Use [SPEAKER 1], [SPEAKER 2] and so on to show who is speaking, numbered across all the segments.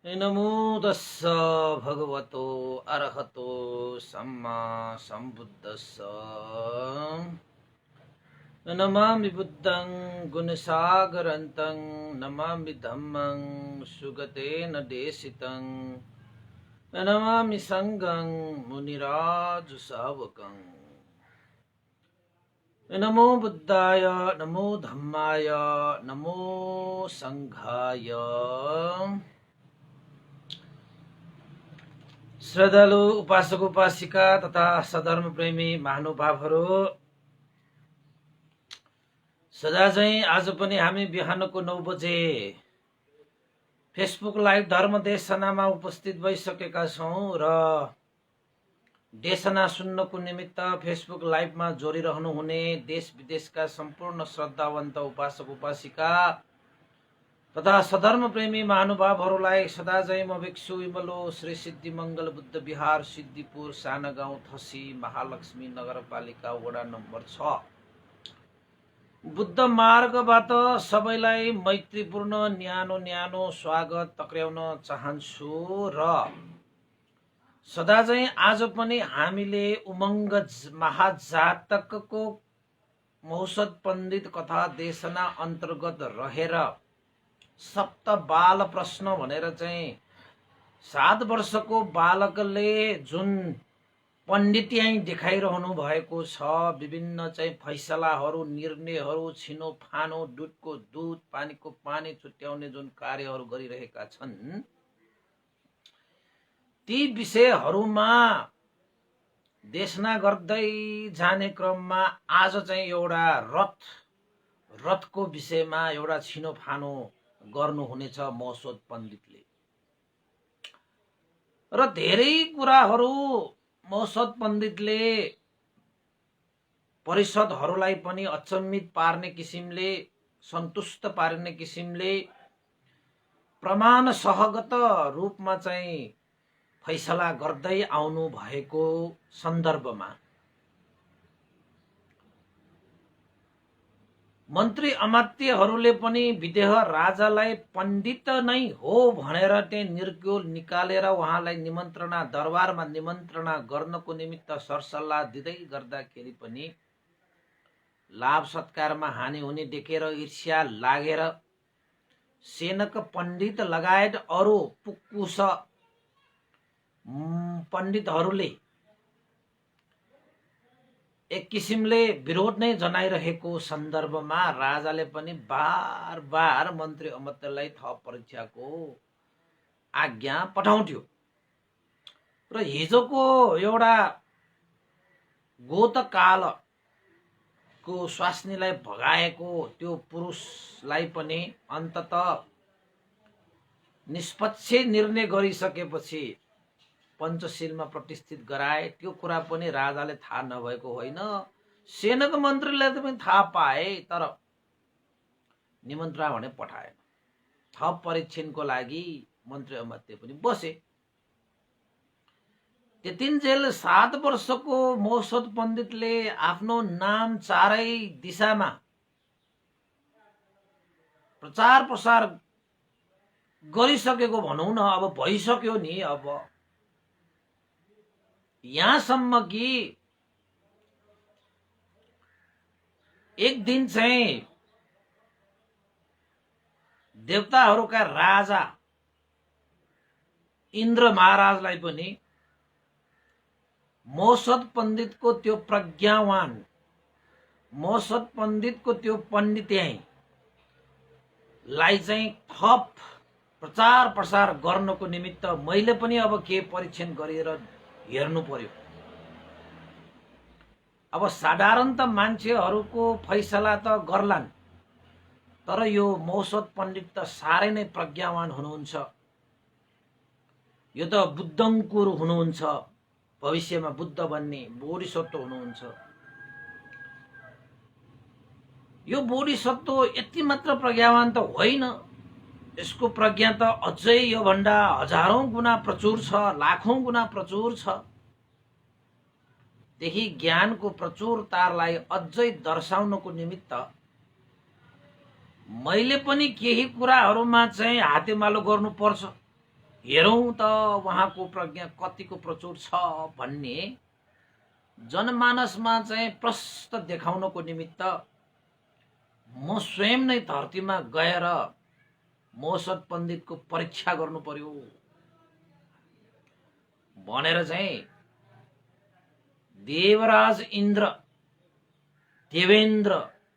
[SPEAKER 1] नमो तस्स भगवतो अरहतो सम्मा सम्बुद्धस्स। नमामि बुद्धं गुणसागरन्तं नमामि धम्मं सुगतेन देशितं नमामि संघं मुनिराजुसावकं। नमो बुद्धाय नमो धम्माय नमो संघाय। श्रद्धालु उपासक उपासिका तथा सधर्म प्रेमी महानुभावहरू, सदा चाहिँ आज पनि हामी बिहानको 9 बजे फेसबुक लाइभ धर्म देशनामा उपस्थित भइसकेका छौँ र देशना सुन्नको निमित्त फेसबुक लाइभमा जोडिरहनु हुने देश विदेशका सम्पूर्ण श्रद्धावन्त उपासक उपासिका तथा सधर्म प्रेमी महानुभावहरूलाई सदा चाहिँ म भिक्षु विमलो श्री सिद्धि मङ्गल बुद्ध विहार सिद्धिपुर साना गाउँ थसी महालक्ष्मी नगरपालिका वडा नम्बर 6 बुद्ध मार्गबाट सबैलाई मैत्रीपूर्ण न्यानो न्यानो स्वागत टक्र्याउन चाहन्छु र सदा चाहिँ आज पनि हामीले उमङ्ग महाजातकको मौसद पण्डित कथा देशना अन्तर्गत रहेर सप्त बाल प्रश्न भनेर चाहिँ 7 वर्षको बालकले जुन पण्डित्याई देखाइरहनु भएको छ, विभिन्न चाहिँ फैसलाहरू निर्णयहरू छिनोफानो दुधको दुध पानीको पानी छुट्याउने जुन कार्यहरू गरिरहेका छन्, ती विषयहरूमा देशना गर्दै जाने क्रममा आज चाहिँ एउटा रथको विषयमा एउटा छिनोफानो गर्नुहुनेछ मौसद पण्डितले र धेरै कुराहरू मौसद पण्डितले परिषदहरूलाई पनि अचम्मित पार्ने किसिमले सन्तुष्ट पार्ने किसिमले प्रमाण सहगत रूपमा चाहिँ फैसला गर्दै आउनु भएको सन्दर्भमा मन्त्री अमात्यहरूले पनि विदेह राजालाई पण्डित नै हो भनेर त्यही निर्क्योल निकालेर उहाँलाई निमन्त्रणा दरबारमा निमन्त्रणा गर्नको निमित्त सरसल्लाह दिँदै गर्दाखेरि पनि लाभ सत्कारमा हानि हुने देखेर ईर्ष्या लागेर सेनक पण्डित लगायत अरू पुक्कुस पण्डितहरूले एक किसिमले विरोध नै जनाइरहेको सन्दर्भमा राजाले पनि बार बार मन्त्री अमात्यलाई थप परीक्षाको आज्ञा पठाउँथ्यो र हिजोको एउटा गोतकालको स्वास्नीलाई भगाएको त्यो पुरुषलाई पनि अन्ततः निष्पक्ष निर्णय गरिसकेपछि पञ्चशीलमा प्रतिष्ठित गराए। त्यो कुरा पनि राजाले थाहा नभएको होइन, सेनाको मन्त्रीले पनि थाहा पाए, तर निमन्त्रणा भने पठाएन। थप परीक्षणको लागि मन्त्री अमात्य पनि बसे। त्यतिन्जेल 7 वर्षको मौसद पण्डितले आफ्नो नाम चारै दिशामा प्रचार प्रसार गरिसकेको भनौँ न, अब भइसक्यो नि। अब यहाँसम्म कि एक दिन चाहिँ देवताहरूका राजा इन्द्र महाराजलाई पनि मौसद पण्डितको त्यो प्रज्ञावान, मौसद पण्डितको त्यो पण्डित्याई लाई चाहिँ थप प्रचार प्रसार गर्नको निमित्त मैले पनि अब के परीक्षण गरेर हेर्नु पर्यो। अब साधारण त मान्छेहरूको फैसला त गर्लान्, तर यो मौसद पण्डित त साह्रै नै प्रज्ञावान हुनुहुन्छ। यो त बुद्धङ्कुर हुनुहुन्छ, भविष्यमा बुद्ध बन्ने बोधिसत्व हुनुहुन्छ। यो बोधिसत्व यति मात्र प्रज्ञावान त होइन, यसको प्रज्ञा त अझै यो भन्दा हजारौं गुणा प्रचुर छ, लाखौं गुणा प्रचुर छ। त्यही ज्ञानको प्रचुरतालाई अझै दर्शाउनको निमित्त मैले पनि केही कुराहरूमा चाहिँ हातेमालो गर्नुपर्छ। हेरौँ त उहाँको प्रज्ञा कतिको प्रचुर छ भन्ने जनमानसमा चाहिँ प्रष्ट देखाउनको निमित्त म स्वयं नै धरतीमा गएर मोहसद पण्डितको परीक्षा गर्नु पर्यो भनेर चाहिँ देवराज इन्द्र देवेन्द्र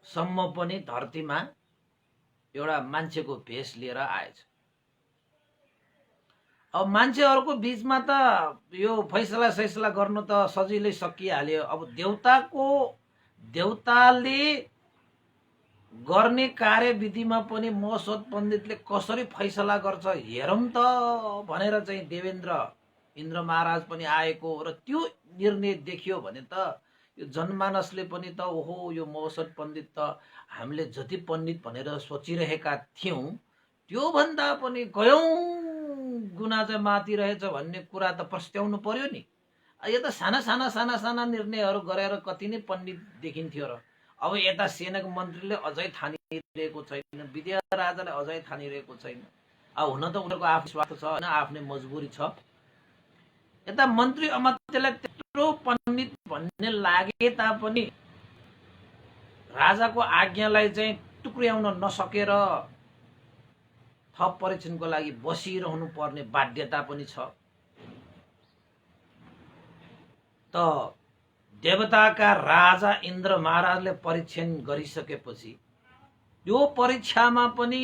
[SPEAKER 1] सम्म पनि धरतीमा एउटा मान्छेको भेष लिएर आएछ। अब मान्छेहरूको बीचमा त यो फैसला गर्नु त सजिलै सकिहाल्यो। अब देवताले गर्ने कार्यविधिमा पनि मोहसद पण्डितले कसरी फैसला गर्छ हेरौँ त भनेर चाहिँ देवेन्द्र इन्द्र महाराज पनि आएको र त्यो निर्णय देखियो भने त यो जनमानसले पनि त ओहो यो मोहसद पण्डित त हामीले जति पण्डित भनेर सोचिरहेका थियौँ त्यो भन्दा पनि कयौं गुना चाहिँ माथि रहेछ भन्ने कुरा त प्रस्ट्याउनु पर्यो नि। यो त साना निर्णयहरू गरेर कति नै पण्डित देखिन्थ्यो र अब यता सेनाको मन्त्रीले अझै ठानिरहेको छैन, विद्या राजाले अझै ठानिरहेको छैन। अब हुन त उनीहरूको आफ्नो स्वार्थ छ होइन, आफ्नै मजबुरी छ। यता मन्त्री अमात्यलाई त्यत्रो पण्डित भन्ने लागे तापनि राजाको आज्ञालाई चाहिँ टुक्र्याउन नसकेर थप परीक्षणको लागि बसिरहनु पर्ने बाध्यता पनि छ। त देवताका राजा इन्द्र महाराजले परीक्षण गरिसकेपछि यो परीक्षामा पनि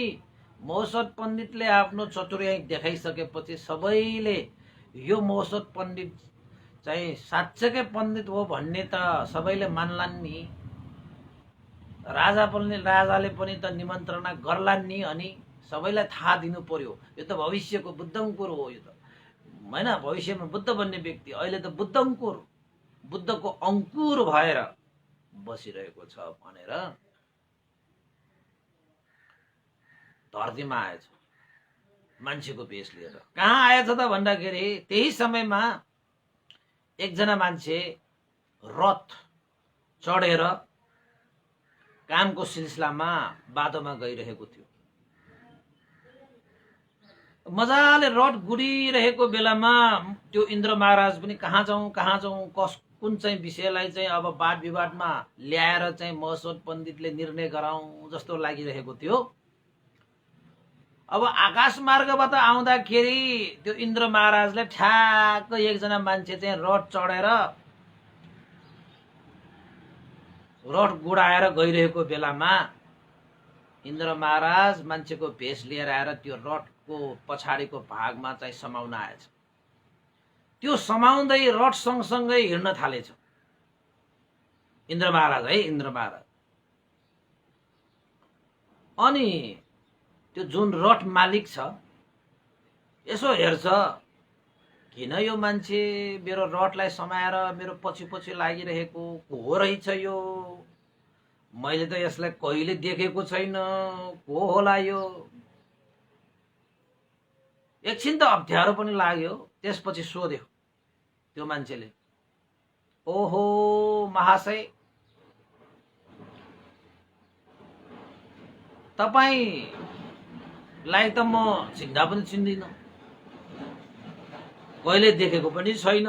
[SPEAKER 1] मोहसद पण्डितले आफ्नो चतुर्याई देखाइसकेपछि सबैले यो मोहसद पण्डित चाहिँ साँच्चैकै पण्डित हो भन्ने त सबैले मान्लान् नि। राजाले पनि त निमन्त्रणा गर्लान् नि। अनि सबैलाई थाहा दिनु पर्यो यो त भविष्यको बुद्धङ्कुर हो। यो त होइन, भविष्यमा बुद्ध बन्ने व्यक्ति अहिले त बुद्धको अंकुर भएर बसिरहेको छ भनेर धरतीमा आएछ मान्छेको भेष लिएर। कहाँ आएछ त भन्दाखेरि त्यही समयमा एकजना मान्छे रथ चढेर कामको सिलसिलामा बाटोमा गइरहेको थियो। मजाले रथ गुडिरहेको बेलामा त्यो इन्द्र महाराज पनि कहाँ जाउँ कुन चाहिँ विषयलाई चाहिँ अब वाद विवादमा ल्याएर चाहिँ मोहसद पण्डितले निर्णय गराउँ जस्तो लागिरहेको थियो। अब आकाश मार्गबाट आउँदाखेरि त्यो इन्द्र महाराजले ठ्याक्क एकजना मान्छे चाहिँ रथ चढेर रथ गुडाएर गइरहेको बेलामा इन्द्र महाराज मान्छेको भेष लिएर आएर त्यो रथको पछाडिको भागमा चाहिँ समाउन आएछ। त्यो समाउँदै रथ सँगसँगै हिँड्न थालेछ इन्द्र महाराज। अनि त्यो जुन रथ मालिक छ यसो हेर्छ, किन यो मान्छे मेरो रथलाई समाएर मेरो पछि लागिरहेको को रहेछ यो? मैले त यसलाई कहिले देखेको छैन, को होला यो? एकछिन त अप्ठ्यारो पनि लाग्यो। त्यसपछि सोध्यो त्यो मान्छेले, ओहो महाशय, तपाईलाई त म चिन्दा पनि चिन्दिनँ, कहिले देखेको पनि छैन।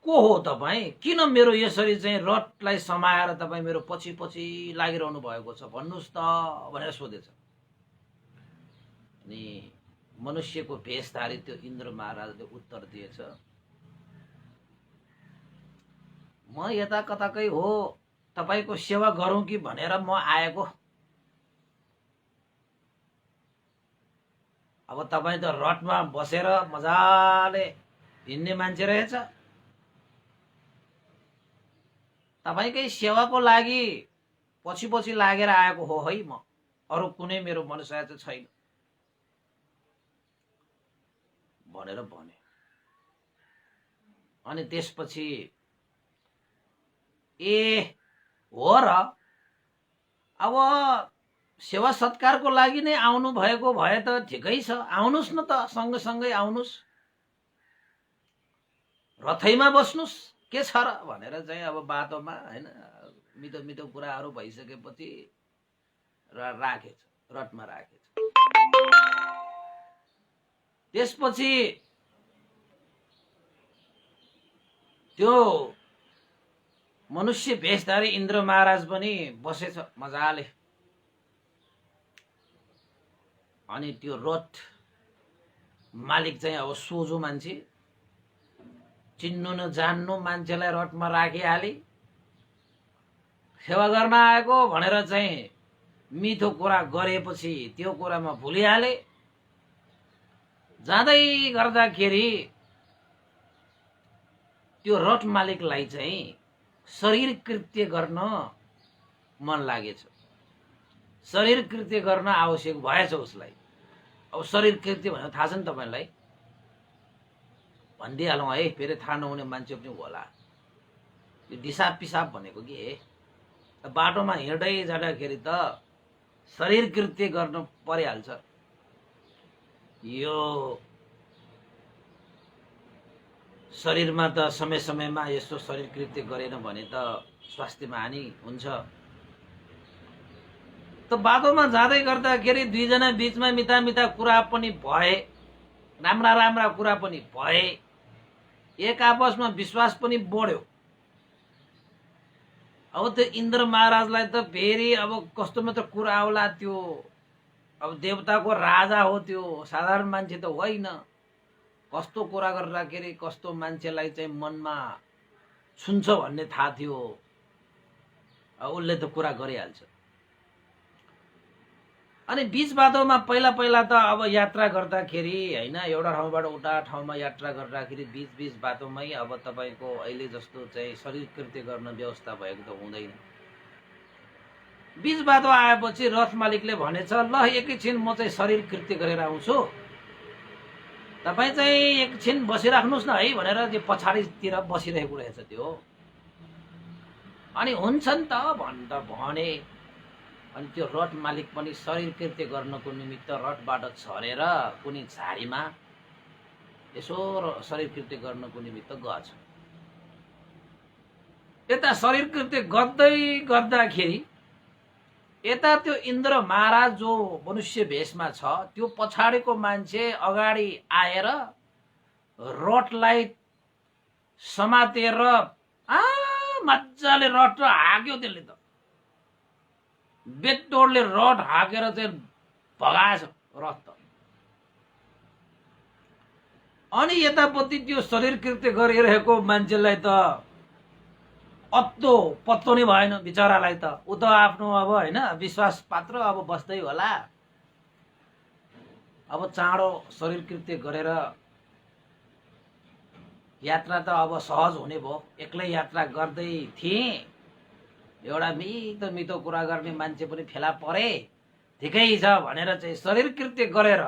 [SPEAKER 1] को हो तपाईँ? किन मेरो यसरी चाहिँ रथलाई समाएर तपाईँ मेरो पछि लागिरहनु भएको छ, भन्नुहोस् त भनेर सोधेछ। अनि मनुष्यको भेषधारी त्यो इन्द्र महाराजले उत्तर दिएछ, म यता कताकै हो, तपाईको सेवा गरौँ कि भनेर म आएको। अब तपाईँ त रथमा बसेर मजाले हिँड्ने मान्छे रहेछ, तपाईकै सेवाको लागि पछि लागेर आएको हो है म, अरू कुनै मेरो मनसाय चाहिँ छैन भनेर भने। अनि त्यसपछि ए हो र, अब सेवा सत्कारको लागि नै आउनु भएको भए त ठिकै छ, आउनुस् न त, सँगसँगै आउनुस्, रथैमा बस्नुस्, के छ र भनेर चाहिँ अब बाटोमा हैन मिठो कुराहरू भइसकेपछि राखेछ, रथमा राखेछ। त्यसपछि त्यो मनुष्य भेषधारी इन्द्र महाराज पनि बसेछ मजाले। अनि त्यो रथ मालिक चाहिँ अब सोझो मान्छे, चिन्नु नजान्नु मान्छेलाई रथमा राखिहाले, सेवा गर्न आएको भनेर चाहिँ मिठो कुरा गरेपछि त्यो कुरामा भुलिहाले। जाँदै गर्दाखेरि त्यो रथ मालिकलाई चाहिँ शरीर कृत्य गर्न मन लागेछ, शरीर कृत्य गर्न आवश्यक भएछ उसलाई। अब शरीर कृत्य भनेर थाहा छ नि तपाईलाई, भनिदिइहालौँ है, फेरि थाहा नहुने मान्छे पनि होला। यो दिसा पिसाब भनेको के, बाटोमा हिँड्दै जाँदाखेरि त शरीर कृत्य गर्न परिहाल्छ। यो शरीरमा त समय समयमा यस्तो शरीर कृत्य गरेन भने त स्वास्थ्यमा हानि हुन्छ। त बाटोमा जाँदै गर्दाखेरि दुईजना बीचमा मिठा मिठा कुरा पनि भए, राम्रा राम्रा कुरा पनि भए, एक आपसमा विश्वास पनि बढ्यो। अब त्यो इन्द्र महाराजलाई त फेरि अब कस्तो मात्र कुरा आउला, त्यो अब देवताको राजा हो, त्यो साधारण मान्छे त होइन। कस्तो कुरा गर्दाखेरि कस्तो मान्छेलाई चाहिँ मनमा छुन्छ भन्ने थाहा थियो। उसले त कुरा गरिहाल्छ। अनि बीच बाटोमा पहिला पहिला त अब यात्रा गर्दाखेरि होइन, एउटा ठाउँबाट उता ठाउँमा यात्रा गर्दाखेरि बीच बीच बाटोमै अब तपाईको अहिले जस्तो चाहिँ शरीर कृत्य गर्न व्यवस्था भएको त हुँदैन। बीच बाटो आएपछि रथ मालिकले भनेछ, ल एकैछिन म चाहिँ शरीर कृत्य गरेर आउँछु, तपाईँ चाहिँ एकछिन बसिराख्नुहोस् न है भनेर त्यो पछाडितिर बसिरहेको रहेछ त्यो। अनि हुन्छ नि त भने। अनि त्यो रथ मालिक पनि शरीर कृत्य गर्नको निमित्त रथबाट झरेर कुनै झाडीमा यसो शरीर कृत्य गर्नको निमित्त गएछ। यता शरीर कृत्य गर्दै गर्दाखेरि यता त्यो इन्द्र महाराज जो मनुष्य भेषमा छ, त्यो पछाडिको मान्छे अगाडि आएर रथलाई समातेर मजाले रथ हाक्यो। त्यसले त बेतोडले रथ हाकेर चाहिँ भगाएछ रथ त। अनि यतापट्टि त्यो शरीर कृत्य गरिरहेको मान्छेलाई त अत्तो पत्तो नै भएन बिचरालाई त। ऊ त आफ्नो अब होइन विश्वास पात्र अब बस्दै होला। अब चाँडो शरीर कृत्य गरेर यात्रा त अब सहज हुने भयो। एक्लै यात्रा गर्दै थिए, एउटा मिठो मिठो कुरा गर्ने मान्छे पनि फेला परे, ठिकै छ भनेर चाहिँ शरीर कृत्य गरेर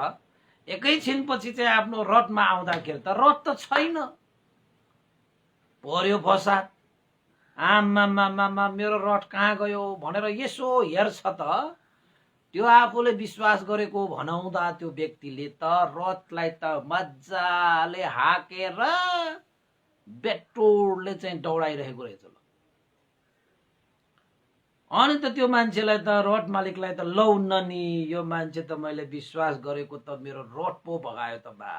[SPEAKER 1] एकैछिन पछि चाहिँ आफ्नो रथमा आउँदाखेरि त रथ त छैन। पर्यो फसाद, आमामामा मेरो रथ कहाँ गयो भनेर यसो हेर्छ त त्यो आफूले विश्वास गरेको भनाउँदा त्यो व्यक्तिले त रथलाई त मजाले हाकेर बेटोडले चाहिँ दौडाइरहेको रहेछ। अनि त त्यो मान्छेलाई त रथ मालिकलाई त लौ न नि, यो मान्छे त मैले विश्वास गरेको त मेरो रथ पो भगायो त बा।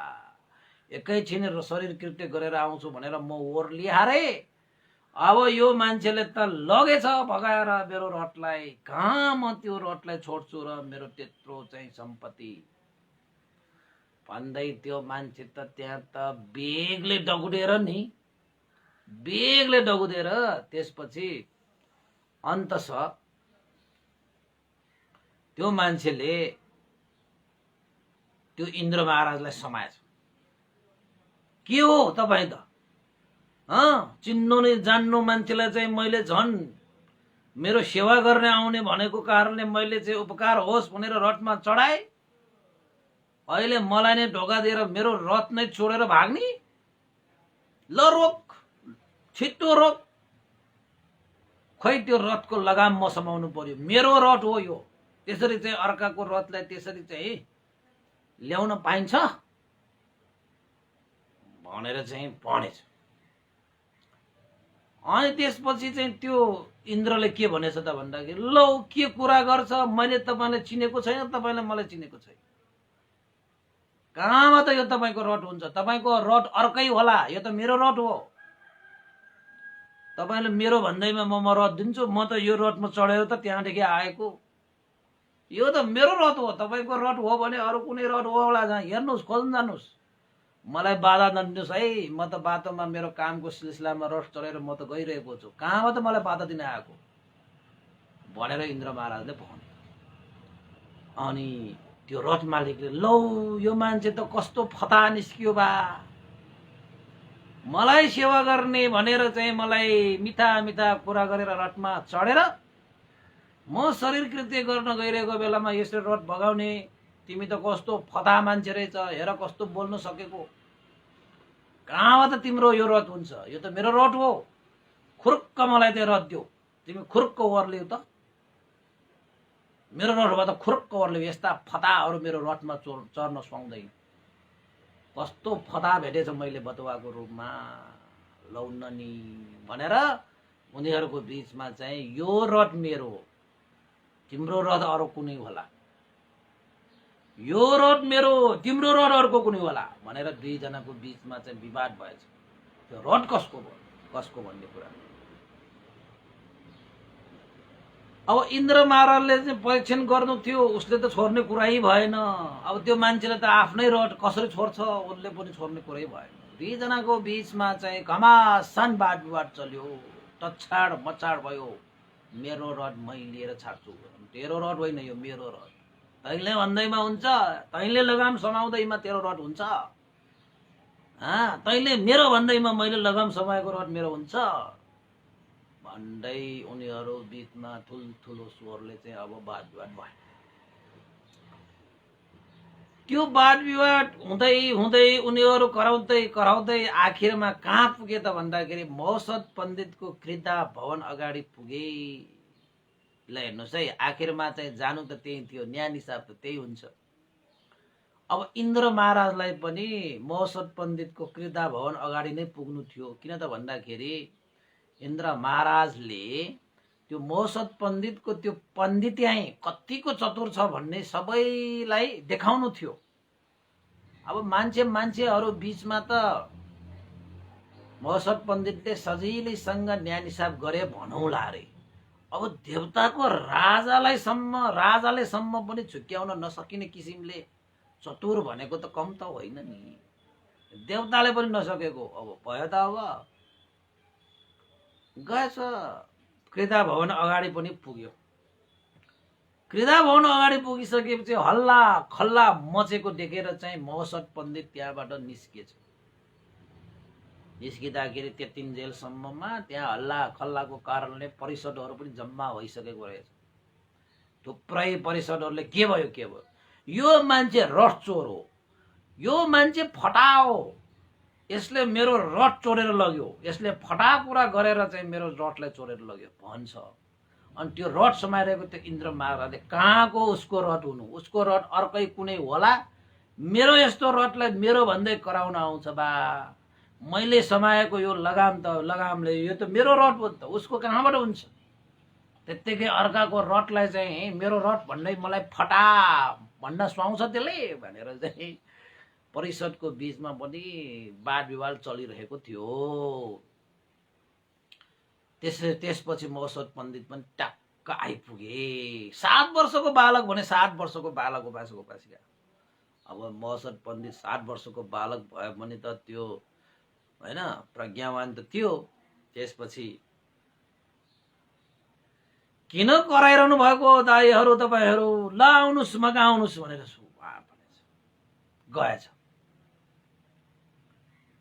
[SPEAKER 1] एकैछिन शरीर कृत्य गरेर आउँछु भनेर म ओर्लिहारे, अब यो मान्छेले त लगेछ भगाएर मेरो रथलाई। कहाँ म त्यो रथलाई छोड्छु र मेरो त्यत्रो चाहिँ सम्पत्ति भन्दै त्यो मान्छे त त्यहाँ त बेगले डगुडेर नि, बेगले डगुडेर त्यसपछि अन्तस त्यो मान्छेले त्यो इन्द्र महाराजलाई समाएछ। के हो तपाईँ त चिन्नु नै जान्नु मान्छेलाई चाहिँ मैले झन् मेरो सेवा गर्ने आउने भनेको कारणले मैले चाहिँ उपकार होस् भनेर रथमा चढाए, अहिले मलाई नै ढोका दिएर मेरो रथ नै छोडेर भाग्ने? ल रोक, छिट्टो रोक। खै त्यो रथको लगाम म समाउनु पर्यो, मेरो रथ हो यो, त्यसरी चाहिँ अर्काको रथलाई त्यसरी चाहिँ ल्याउन पाइन्छ भनेर चाहिँ भनेछ। अनि त्यसपछि चाहिँ त्यो इन्द्रले के भनेछ त भन्दाखेरि, लौ के कुरा गर्छ, मैले तपाईँलाई चिनेको छैन, तपाईँले मलाई चिनेको छैन। कहाँबाट यो तपाईँको रट हुन्छ? तपाईँको रट अर्कै होला, यो त मेरो रट हो। तपाईँले मेरो भन्दैमा म रट दिन्छु, म त यो रटमा चढेर त त्यहाँदेखि आएको। यो त मेरो रट हो। तपाईँको रट हो भने अरू कुनै रट हो होला, जहाँ हेर्नुहोस्, खोज्न जानुहोस्। मलाई बाधा नदिनुहोस् है, म त बाटोमा मेरो कामको सिलसिलामा रट चढेर म त गइरहेको छु, कहाँबाट मलाई बाधा दिन आएको भनेर इन्द्र महाराजले भन्यो। अनि त्यो रथ मालिकले लौ यो मान्छे त कस्तो फता निस्कियो बा, मलाई सेवा गर्ने भनेर चाहिँ मलाई मिठा मिठा कुरा गरेर रथमा चढेर म शरीर कृत्य गर्न गइरहेको बेलामा यसरी रथ भगाउने, तिमी त कस्तो फता मान्छे रहेछ, हेर कस्तो बोल्न सकेको, कहाँबाट तिम्रो यो रथ हुन्छ? यो त मेरो रथ हो, खुर्क मलाई त्यो रथ दियो, तिमी खुर्क ओर्ल्यौ त, मेरो रथबाट खुर्क ओर्ल्यौ, यस्ता फताहरू मेरो रथमा चढ्न सुहाउँदैन। कस्तो फता भेटेछ मैले बतुवाको रूपमा, लौन नि भनेर उनीहरूको बीचमा चाहिँ यो रथ मेरो हो, तिम्रो रथ अरू कुनै होला, यो रथ मेरो, तिम्रो रथ अर्को कुनै होला भनेर दुईजनाको बीचमा चाहिँ विवाद भएछ। त्यो रथ कसको भयो, कसको भन्ने कुरा। अब इन्द्र महाराजले चाहिँ परीक्षण गर्नु थियो, उसले त छोड्ने कुरै भएन। अब त्यो मान्छेले त आफ्नै रट कसरी छोड्छ, उसले पनि छोड्ने कुरै भएन। दुईजनाको बीचमा चाहिँ घमासान वाद विवाद चल्यो, टछाड मचाड भयो। मेरो रट मै लिएर छाड्छु, तेरो रट होइन, यो मेरो रट, तैँले भन्दैमा हुन्छ, तैँले लगाम समाउँदैमा तेरो रट हुन्छ, तैँले मेरो भन्दैमा मैले लगाम समाएको रट मेरो हुन्छ भन्दै उनीहरू बीचमा ठुल्ठुलो स्वरले चाहिँ अब वाद विवाद भयो। त्यो वाद विवाद हुँदै हुँदै उनीहरू कराउँदै कराउँदै आखिरमा कहाँ पुगे त भन्दाखेरि मौसद पण्डितको कृदा भवन अगाडि पुगे। ल हेर्नुहोस् है, आखिरमा चाहिँ जानु त त्यही थियो, न्याय निसाब त त्यही हुन्छ। अब इन्द्र महाराजलाई पनि मौसद पण्डितको कृदा भवन अगाडि नै पुग्नु थियो। किन त भन्दाखेरि इन्द्र महाराजले त्यो मौसद पण्डितको त्यो पण्डित्याई कतिको चतुर छ भन्ने सबैलाई देखाउनु थियो। अब मान्छेहरू बीचमा त मौसद पण्डितले सजिलैसँग न्याय निसाब गरे भनौँला रे। अब देवताको राजाले सम्म पनि झुक्क्याउन नसकिने किसिमले चतुर भनेको त कम त होइन नि, देवताले पनि नसकेको अब भयो त। अब गएछ, कृदा भवन अगाडि पनि पुग्यो। कृदा भवन अगाडि पुगिसकेपछि हल्ला खल्ला मचेको देखेर चाहिँ मौसद पण्डित त्यहाँबाट निस्किएछ। निस्किँदाखेरि त्यतिन्जेलसम्ममा त्यहाँ हल्ला खल्लाको कारणले परिषदहरू पनि जम्मा भइसकेको रहेछ। थुप्रै परिषदहरूले के भयो, यो मान्छे रथ चोर हो, यो मान्छे फटा हो, यसले मेरो रथ चोरेर लग्यो, यसले फटा कुरा गरेर चाहिँ मेरो रथलाई चोरेर लग्यो भन्छ। अनि त्यो रथ समाइरहेको त्यो इन्द्र महाराजले कहाँको उसको रथ हुनु, उसको रथ अर्कै कुनै होला, मेरो यस्तो रथलाई मेरो भन्दै कराउन आउँछ बा, मैले समाएको यो लगामले यो त मेरो रथ हो त, उसको कहाँबाट हुन्छ? त्यत्तिकै अर्काको रथलाई चाहिँ मेरो रथ भन्दै मलाई फटा भन्न सुहाउँछ त्यसले भनेर चाहिँ परिषदको बीचमा पनि वाद विवाद चलिरहेको थियो। त्यसपछि मौसद पण्डित पनि टक्क आइपुगे। 7 वर्षको बालक भने 7 वर्षको बालक उपासिका। अब मौसद पण्डित 7 वर्षको बालक भयो भने त त्यो होइन प्रज्ञावान त थियो। त्यसपछि किन कराइरहनु भएको दाइहरू तपाईहरू, ल आउनुहोस् मका आउनुहोस् भनेर गएछ।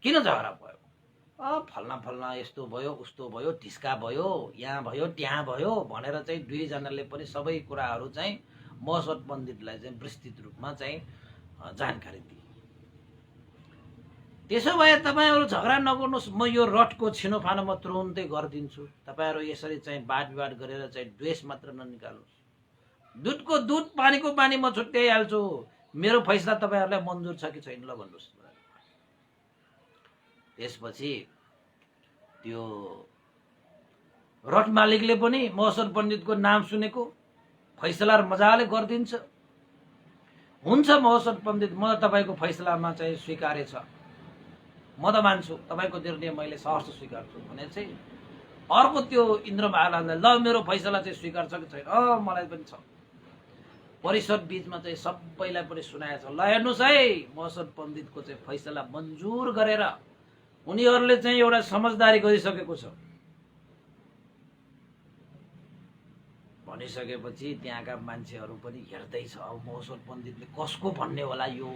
[SPEAKER 1] किन झगडा भयो? फल्ना यस्तो भयो उस्तो भयो, ढिस्का भयो, यहाँ भयो त्यहाँ भयो भनेर चाहिँ दुईजनाले पनि सबै कुराहरू चाहिँ मौसद पण्डितलाई चाहिँ विस्तृत रूपमा चाहिँ जानकारी दिए। त्यसो भए तपाईहरू झगडा नगर्नुहोस्, म यो रथको छिनोफानो म तुरुन्तै गरिदिन्छु। तपाईहरू यसरी चाहिँ वाद विवाद गरेर चाहिँ द्वेष मात्र ननिकाल्नुहोस्। दुधको दुध पानीको पानी म छुट्याइहाल्छु, मेरो फैसला तपाईहरूलाई मन्जुर छ कि छैन ल भन्नुहोस्। त्यसपछि त्यो रथ मालिकले पनि मौसद पण्डितको नाम सुनेको, फैसला मजाले गरिदिन्छ। हुन्छ महोत्सव पण्डित, म त तपाईँको फैसलामा चाहिँ स्वीकार्य छ, म त मान्छु तपाईँको निर्णय मैले सहर्ष स्वीकार्छु भने चाहिँ अर्को त्यो इन्द्र महाराजलाई ल मेरो फैसला चाहिँ स्वीकार छ कि छैन, मलाई पनि छ। परिषद बीचमा चाहिँ सबैलाई पनि सुनाएछ, ल हेर्नुहोस् है महोत्सव पण्डितको चाहिँ फैसला मन्जुर गरेर उनीहरूले चाहिँ एउटा समझदारी गरिसकेको छ भनिसकेपछि त्यहाँका मान्छेहरू पनि हेर्दैछ अब महोत्सव पण्डितले कसको भन्ने होला यो।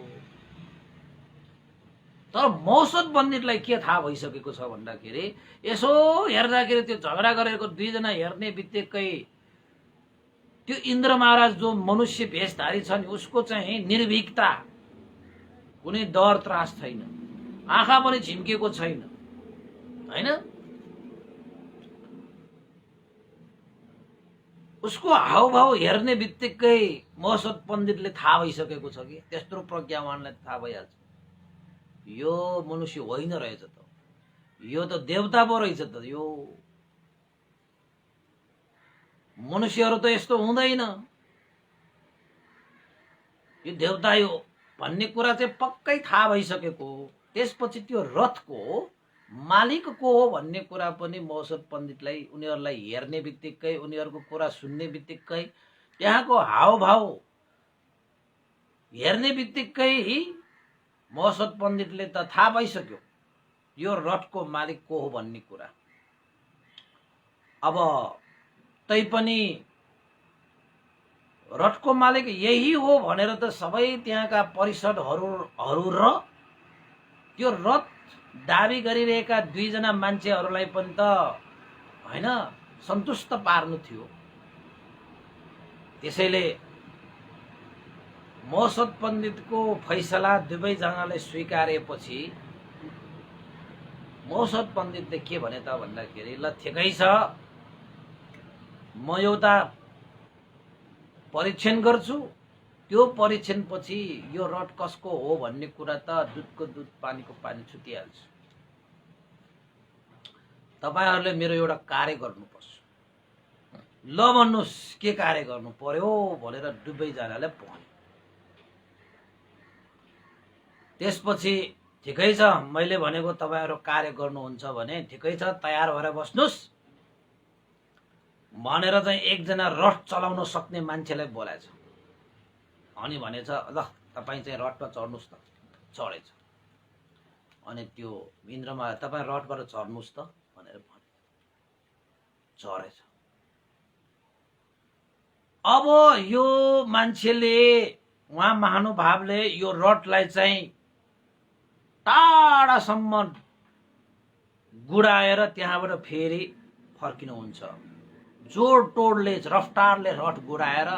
[SPEAKER 1] तर महोत्सव पण्डितलाई के थाहा भइसकेको छ भन्दाखेरि यसो हेर्दाखेरि त्यो झगडा गरेको दुईजना हेर्ने बित्तिकै त्यो इन्द्र महाराज जो मनुष्य भेषधारी छ नि उसको चाहिँ निर्भीकता, कुनै डर त्रास छैन, आँखा पनि झिम्केको छैन हैन, उसको हाउभाउ हेर्ने बित्तिकै महोत्सव पण्डितले थाहा भइसकेको छ कि त्यत्रो प्रज्ञावानलाई थाहा भइहाल्छ यो मनुष्य होइन रहेछ त, यो त देवता पो रहेछ त, यो मनुष्यहरू त यस्तो हुँदैन, यो देवता यो भन्ने कुरा चाहिँ पक्कै थाहा भइसकेको। त्यसपछि त्यो रथको मालिक को हो भन्ने कुरा पनि महोत्सव पण्डितलाई उनीहरूलाई हेर्ने बित्तिकै उनीहरूको कुरा सुन्ने बित्तिकै त्यहाँको हावभाव हेर्ने बित्तिकै महोत्सव पण्डितले त थाहा पाइसक्यो यो रथको मालिक को हो भन्ने कुरा। अब तैपनि रथको मालिक यही हो भनेर त सबै त्यहाँका परिषदहरू र त्यो रथ दाबी गरिरहेका दुईजना मान्छेहरूलाई पनि त हैन सन्तुष्ट पार्नु थियो। त्यसैले महोत्सव पण्डितको फैसला दुवैजनाले स्वीकारेपछि महोत्सव पण्डितले के भने त भन्दाखेरि ल ठिकै छ म एउटा परीक्षण गर्छु, त्यो परीक्षण पछि यो रड कसको हो भन्ने कुरा त दुधको दुध पानीको पानी छुटिहाल्छ। तपाईहरुले मेरो एउटा कार्य गर्नुपर्छ, ल भन्नुस् के कार्य गर्नु पर्यो भनेर दुवैजनाले भन्यो। त्यसपछि ठिकै छ मैले भनेको तपाईहरु कार्य गर्नुहुन्छ भने ठिकै छ तयार भएर बस्नुस् भनेर चाहिँ एकजना रथ चलाउन सक्ने मान्छेलाई बोलाएछ। अनि भनेछ ल तपाई चाहिँ रथमा चढ्नुस् त, चढेछ। अनि त्यो इन्द्रमा तपाई रथबाट चढ्नुस् त भनेर भन्यो, चढेछ। अब यो मान्छेले उहाँ महानुभावले यो रथलाई चाहिँ टाढासम्म गुडाएर त्यहाँबाट फेरि फर्किनुहुन्छ। जोड तोडले रफ्तारले रथ गुडाएर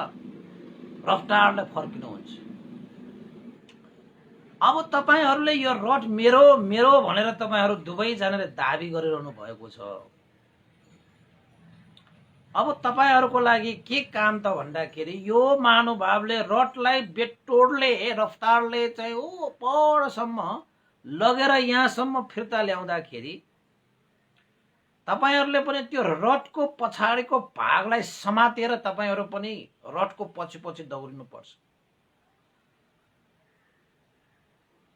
[SPEAKER 1] रफ्तारले फर्किनुहुन्छ। अब तपाईहरुले यो रथ मेरो मेरो भनेर तपाईहरु दुवैजनाले दाबी गरिरहनु भएको छ। अब तपाईहरुको लागि के काम त भन्दाखेरि यो महानुभावले रथलाई बेटोडले रफ्तारले चाहिँ ओ परसम्म लगेर यहाँसम्म फिर्ता ल्याउँदाखेरि तपाईहरुले पनि त्यो रथको पछाडीको भागलाई समातेर तपाईहरु पनि रथको पछि पछि दौडिनु पर्छ।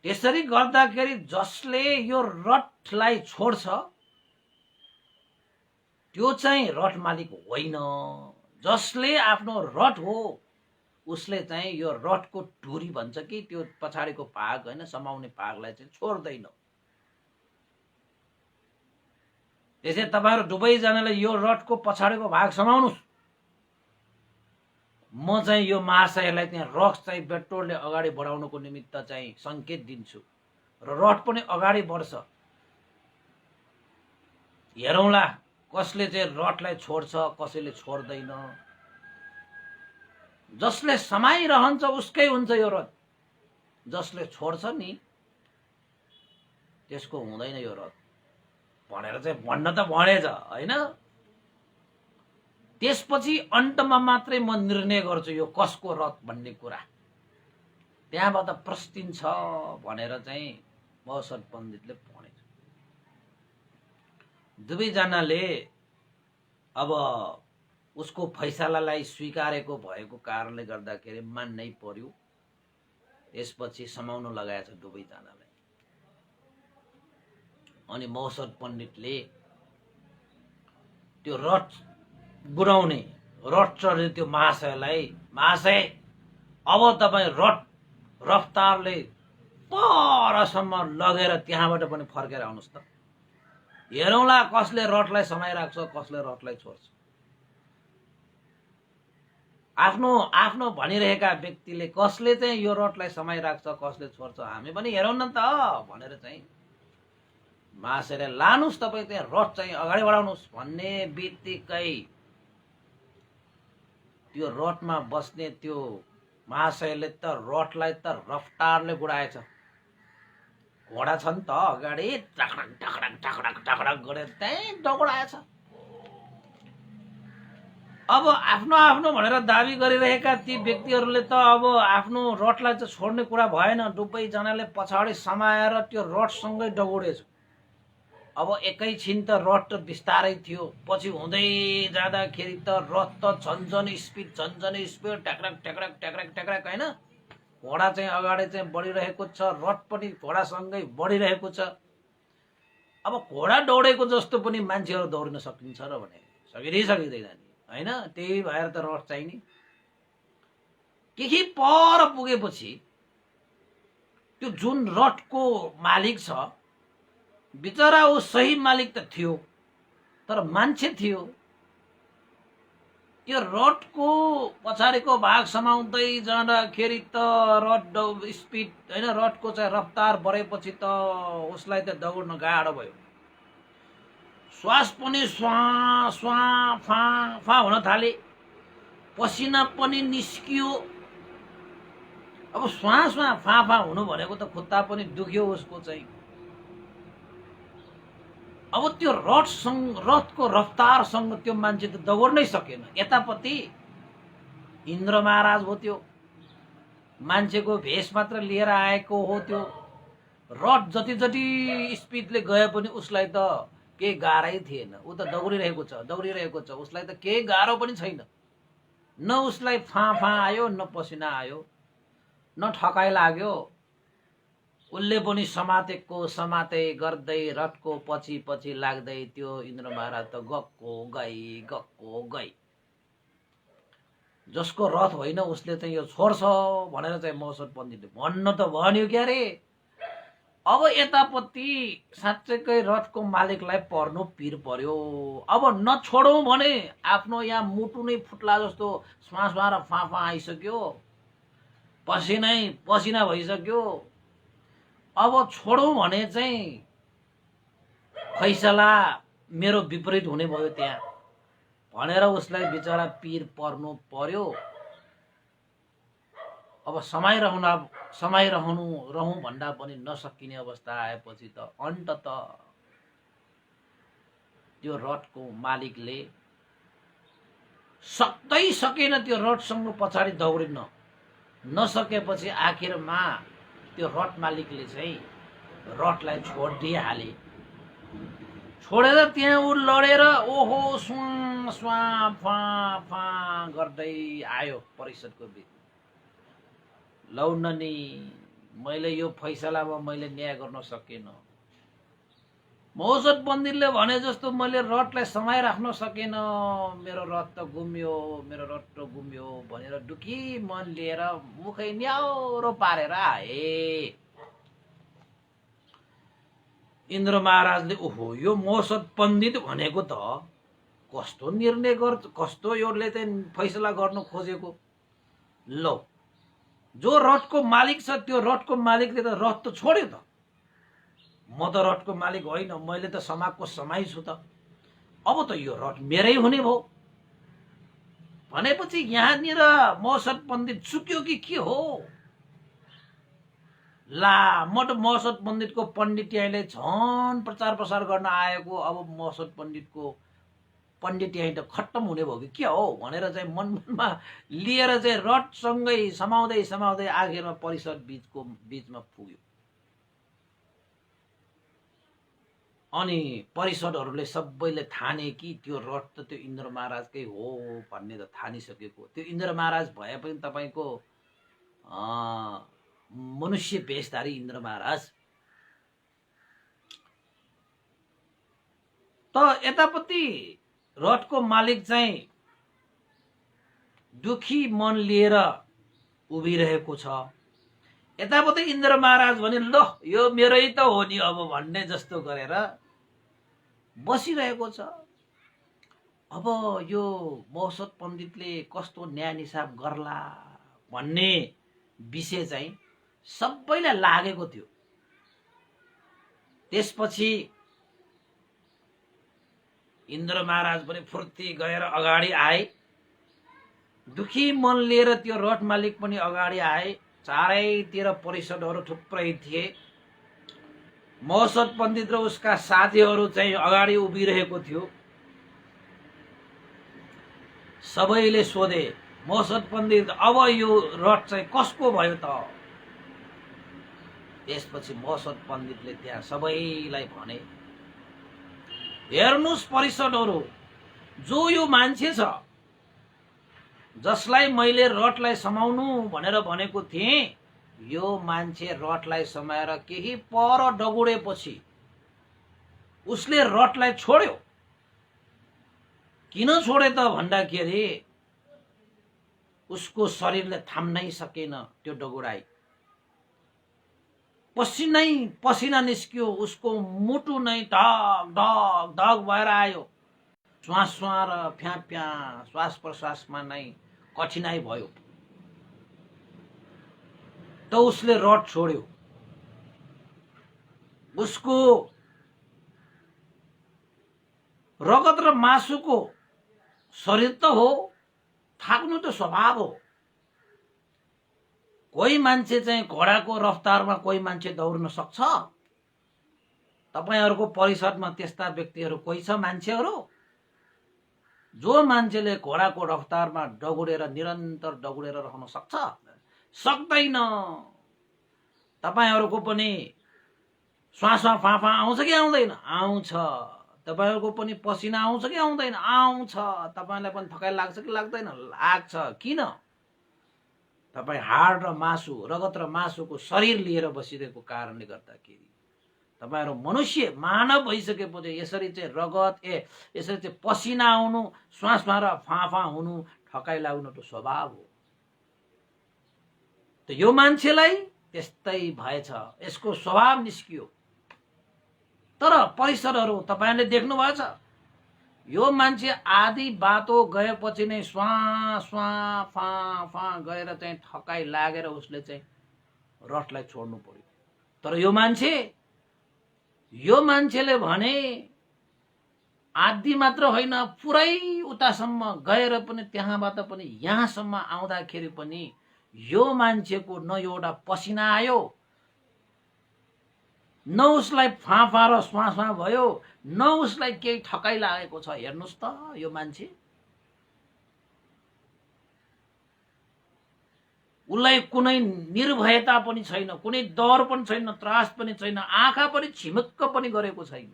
[SPEAKER 1] त्यसरी गर्दाखेरि जसले यो रथलाई छोड्छ त्यो चाहिँ रथ मालिक होइन, जसले आफ्नो रथ हो उसले चाहिँ यो रथको टुरी भन्छ कि त्यो पछाडीको भाग हैन समाउने भागलाई चाहिँ छोड्दैन। त्यसै तपाईहरु दुवैजनाले यो रथको पछाडीको भाग समाउनुस्, म चाहिँ यो महाशयलाई त्यहाँ रथ चाहिँ बेटोडले अगाडि बढाउनको निमित्त चाहिँ संकेत दिन्छु र रथ पनि अगाडि बढ्छ। हेरौँला कसले चाहिँ रथलाई छोड्छ कसैले छोड्दैन। जसले समाइरहन्छ उसकै हुन्छ यो रथ, जसले छोड्छ नि त्यसको हुँदैन यो रथ भनेर चाहिँ भन्न त भनेछ हैन। त्यसपछि अन्तमा मात्रै म निर्णय गर्छु यो कसको रथ भन्ने कुरा, त्यहाँबाट प्रस्तिन्छ भनेर चाहिँ महोत्सव पण्डितले भनेछ। दुवैजनाले अब उसको फैसलालाई स्वीकारेको भएको कारणले गर्दाखेरि मान्नै पर्यो। त्यसपछि समाउन लगाएछ दुवैजनालाई। अनि मौसद पण्डितले त्यो रथ गुडाउने रथ चढ्ने त्यो महाशयलाई, महाशय अब तपाईँ रथ रफ्तारले परसम्म लगेर त्यहाँबाट पनि फर्केर आउनुहोस् त, हेरौँला कसले रथलाई समाइराख्छ, कसले रथलाई छोड्छ। आफ्नो आफ्नो भनिरहेका व्यक्तिले कसले चाहिँ यो रथलाई समाइराख्छ, कसले छोड्छ, हामी पनि हेरौँ न त भनेर चाहिँ महाशयले लानुहोस् तपाईँ त्यहाँ रथ चाहिँ अगाडि बढाउनुहोस् भन्ने बित्तिकै त्यो रथमा बस्ने त्यो महाशयले त रथलाई त रफ्तारले गुडाएछ। घोडा छन् त अगाडि टकडक टकडक टकडक टकडक गरेर त्यहीँ दौडाएछ। अब आफ्नो आफ्नो भनेर दाबी गरिरहेका ती व्यक्तिहरूले त अब आफ्नो रथलाई चाहिँ छोड्ने कुरा भएन। दुवैजनाले पछाडि समाएर त्यो रथसँगै दौडेछ। अब एकैछिन त रथ त बिस्तारै थियो, पछि हुँदै जाँदाखेरि त रथ त झन्झन स्पिड ट्याक्रक ट्याक्रक ट्याक्रक ट्याक्रक होइन। घोडा चाहिँ अगाडि चाहिँ बढिरहेको छ, रथ पनि घोडासँगै बढिरहेको छ। अब घोडा दौडेको जस्तो पनि मान्छेहरू दौडिन सकिन्छ र भने सकिँदैन नि होइन। त्यही भएर त रथ चाहिने। केही पर पुगेपछि त्यो जुन रथको मालिक छ बिचरा ऊ सही मालिक त थियो तर मान्छे थियो। त्यो रथको पछाडिको भाग समाउँदै जाँदाखेरि त रथ स्पिड होइन, रथको चाहिँ रफ्तार बढेपछि त उसलाई त दौड्न गाह्रो भयो। श्वास पनि स्वा स्वा फा फा हुन थाले, पसिना पनि निस्कियो। अब श्वास फा फा हुनु भनेको त खुट्टा पनि दुख्यो उसको चाहिँ। अब त्यो रथको रफ्तारसँग त्यो मान्छे त दौड्नै सकेन। यतापट्टि इन्द्र महाराज हो, त्यो मान्छेको भेष मात्र लिएर आएको हो। त्यो रथ जति जति स्पिडले गए पनि उसलाई त केही गाह्रै थिएन। ऊ त दौडिरहेको छ, उसलाई त केही गाह्रो पनि छैन। न उसलाई फाँ आयो, न पसिना आयो, न ठकाइ लाग्यो। उसले पनि समाते गर्दै रथको पछि पछि लाग्दै त्यो इन्द्र महाराज त गक्को गई। जसको रथ होइन उसले चाहिँ यो छोड्छ भनेर चाहिँ मौसद पण्डितले भन्न त भन्यो क्या रे। अब यतापट्टि साँच्चैकै रथको मालिकलाई पर्नु पिर पर्यो। अब नछोडौँ भने आफ्नो यहाँ मुटु नै फुट्ला जस्तो श्वास र फा आइसक्यो, पसिना भइसक्यो। अब छोडौँ भने चाहिँ फैसला मेरो विपरीत हुने भयो त्यहाँ भनेर उसलाई बिचरा पिर पर्नु पर्यो। अब समाइरहनु भन्दा पनि नसकिने अवस्था आएपछि त अन्तत त्यो रथको मालिकले सकेन त्यो रथसँग पछाडि दौडिन। नसकेपछि आखिरमा त्यो रथ मालिकले चाहिँ रथलाई छोडिदिइहाले। छोडेर त्यहाँ ऊ लडेर ओहो स्वा फा गर्दै आयो परिषदको बिच। लौ नि मैले यो फैसलामा मैले न्याय गर्न सकेन। मौसद पण्डितले भने जस्तो मैले रथलाई समाइराख्न सकेन, मेरो रथ त गुम्यो भनेर दुखी मन लिएर मुखै न्याउरो पारेर आए। इन्द्र महाराजले ओहो यो मौसद पण्डित भनेको त कस्तो निर्णय गर्छ, कस्तो योले चाहिँ फैसला गर्न खोजेको। लो जो रथको मालिक छ त्यो रथको मालिकले त रथ त छोड्यो त। म त रथको मालिक होइन, मैले त समाजको समाई छु त। अब त यो रथ मेरै हुने भयो भनेपछि यहाँनिर मौसद पण्डित चुक्यो कि के हो? ला म त मौसद पण्डितको पण्डित्याइले झन प्रचार प्रसार गर्न आएको, अब मौसद पण्डितको पण्डित्याइ त खत्तम हुने भयो कि के हो भनेर चाहिँ मनमा लिएर चाहिँ रथसँगै समाउँदै आखिरमा परिषद बीचमा पुग्यो। अनि परिषदहरूले सबैले ठाने कि त्यो रथ त त्यो इन्द्र महाराजकै हो भन्ने त ठानिसकेको। त्यो इन्द्र महाराज भए पनि तपाईँको मनुष्य भेषधारी इन्द्र महाराज। त यतापट्टि रथको मालिक चाहिँ दुखी मन लिएर उभिरहेको छ, यतापट्टि इन्द्र महाराज भने ल यो मेरै त हो नि अब भन्ने जस्तो गरेर बसिरहेको छ। अब यो मौसत पण्डितले कस्तो न्याय निसाब गर्ला भन्ने विषय चाहिँ सबैलाई लागेको थियो। त्यसपछि इन्द्र महाराज पनि फुर्ती गएर अगाडि आए, दुखी मन लिएर त्यो रथ मालिक पनि अगाडि आए। चारैतिर परिषदहरू थुप्रै थिए। मौसत पण्डित र उसका साथीहरू चाहिँ अगाडि उभिरहेको थियो। सबैले सोधे, मौसत पण्डित अब यो रथ चाहिँ कसको भयो त? त्यसपछि मौसत पण्डितले त्यहाँ सबैलाई भने, हेर्नुस् परिषदहरू, जो यो मान्छे छ जसलाई मैले रथलाई समाउनु भनेर भनेको थिएँ, यो मान्छे रथलाई समाएर केही पर डगुडेपछि उसले रथलाई छोड्यो। किन छोडे त भन्दाखेरि उसको शरीरले थाम्नै सकेन त्यो डगुडाई। पसिना निस्कियो, उसको मुटु नै ढक ढक ढक भएर आयो। श्वास र फ्याँ श्वास प्रश्वासमा नै कठिनाई भयो। त उसले रथ छोड्यो। उसको रगत र मासुको शरीर त हो, थाक्नु त स्वभाव हो। कोही मान्छे चाहिँ घोडाको रफ्तारमा कोही मान्छे दौड्न सक्छ? तपाईहरुको परिषदमा त्यस्ता व्यक्तिहरू कोही छ मान्छेहरू? जो मान्छेले घोडाको रफ्तारमा डगुडेर निरन्तर डगुडेर रहन सक्छ? सक्दैन। तपाईहरुको पनि श्वासमा फाँफा आउँछ कि आउँदैन? आउँछ। तपाईहरुको पनि पसिना आउँछ कि आउँदैन? आउँछ। तपाईलाई पनि थकाइ लाग्छ कि लाग्दैन? लाग्छ। किन? तपाई हाड र मासु, रगत र मासुको शरीर लिएर बसिरहेको कारणले गर्दाखेरि तपाईहरु मनुष्य मानव भइसकेपछि यसरी चाहिँ रगत यसरी चाहिँ पसिना आउनु, श्वासमा र फाँफा हुनु, ठकाइ लाग्नु त स्वभाव हो। त यो मान्छेलाई त्यस्तै भएछ, यसको स्वभाव निस्कियो। तर परिसरहरू तपाईहरुले देख्नु भएछ, यो मान्छे आधी बाटो गएपछि नै स्वा स्वा फा फा गरेर चाहिँ ठकाइ लागेर उसले चाहिँ रथलाई छोड्नु पर्यो। तर यो मान्छेले भने आधी मात्र होइन, पुरै उतासम्म गएर पनि त्यहाँबाट पनि यहाँसम्म आउँदाखेरि पनि यो मान्छेको न एउटा पसिना आयो, न उसलाई फाँफा र श्वासमा भयो, न उसलाई केही ठकाइ लागेको छ। हेर्नुस् त यो मान्छे, उसलाई कुनै निर्भयता पनि छैन, कुनै डर पनि छैन, त्रास पनि छैन, आँखा पनि छिमक्क पनि गरेको छैन।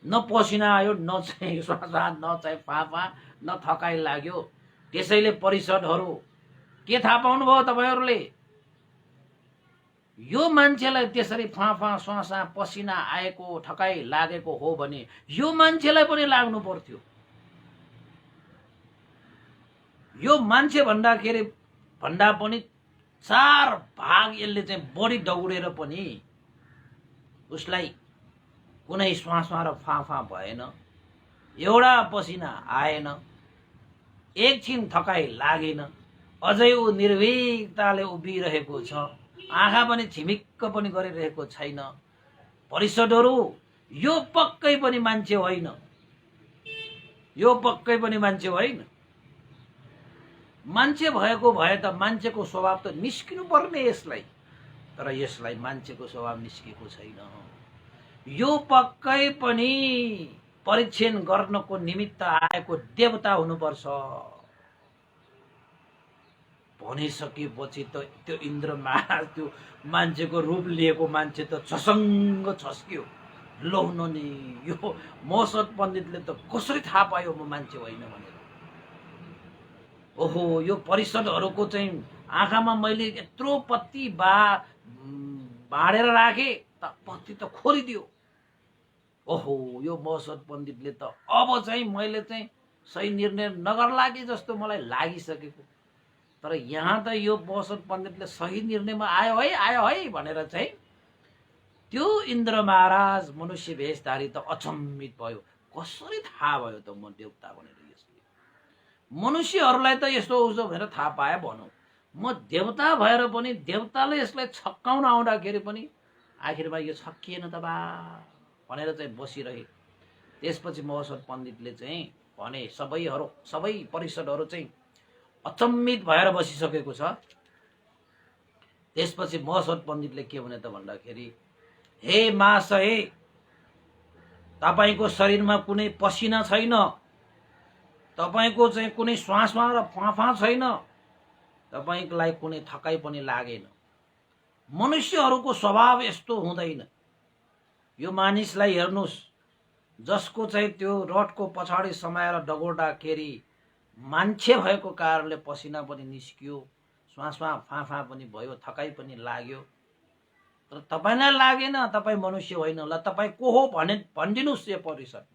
[SPEAKER 1] न पसिना आयो, न चाहिँ श्वास, न चाहिँ फाँफा, न थकाइ लाग्यो। त्यसैले परिषदहरू के थाहा पाउनु भयो तपाईहरुले? यो मान्छेलाई त्यसरी फाँफा श्वासा पसिना आएको, ठकाइ लागेको हो भने यो मान्छेलाई पनि लाग्नु पर्थ्यो। यो मान्छे भन्दा पनि 4 भाग यसले चाहिँ बढी दौडेर पनि उसलाई कुनै श्वासमा र फाँफा भएन, एउटा पसिना आएन, एकछिन थकाइ लागेन, अझै ऊ निर्भीकताले उभिरहेको छ, आँखा पनि छिमिक्क पनि गरिरहेको छैन। परिषदहरू, यो पक्कै पनि मान्छे होइन, यो पक्कै पनि मान्छे होइन। मान्छे भएको भए त मान्छेको स्वभाव त निस्किनु पर्ने यसलाई, तर यसलाई मान्छेको स्वभाव निस्केको छैन। यो पक्कै पनि परीक्षण गर्नको निमित्त आएको देवता हुनुपर्छ। भनिसकेपछि त त्यो इन्द्र महाराज, त्यो मान्छेको रूप लिएको मान्छे त छसङ्ग छस्क्यो। लौन नि यो मौसत पण्डितले त कसरी थाहा पायो म मान्छे होइन भनेर? ओहो, यो परिषदहरूको चाहिँ आँखामा मैले यत्रो पत्ती बाँडेर राखेँ त पत्ती त खोलिदियो। ओहो, यो महोत्सव पण्डितले त अब चाहिँ मैले चाहिँ सही निर्णय नगर्ला कि जस्तो मलाई लागिसकेको। तर यहाँ त यो महोत्सव पण्डितले सही निर्णयमा आयो है भनेर चाहिँ त्यो इन्द्र महाराज मनुष्य भेषधारी त अचम्मित भयो। कसरी थाहा भयो त म देवता भनेर? यसले मनुष्यहरूलाई त यस्तो उस्तो भनेर थाहा पाए भनौँ, म देवता भएर पनि देवताले यसलाई छक्काउन आउँदाखेरि पनि आखिरमा यो छक्किएन त बा भनेर चाहिँ बसिरहे। त्यसपछि महोत्सव पण्डितले चाहिँ भने सबै परिषदहरू चाहिँ अचम्मित भएर बसिसकेको छ। त्यसपछि महोत्सव पण्डितले के भने त भन्दाखेरि, हे महाशय, तपाईको शरीरमा कुनै पसिना छैन, तपाईको चाहिँ कुनै श्वासमा र फाँफा छैन, तपाईलाई कुनै थकाइ पनि लागेन। मनुष्यहरूको स्वभाव यस्तो हुँदैन। यो मानिसलाई हेर्नुस्, जसको चाहिँ त्यो रडको पछाडि समाएर डगोर्दाखेरि मान्छे भएको कारणले पसिना पनि निस्कियो, श्वासमा फाँफा पनि भयो, थकाइ पनि लाग्यो। तर तपाईलाई लागेन, तपाईँ मनुष्य होइन। ल तपाईँ को हो भनिदिनुहोस् यो परिषद।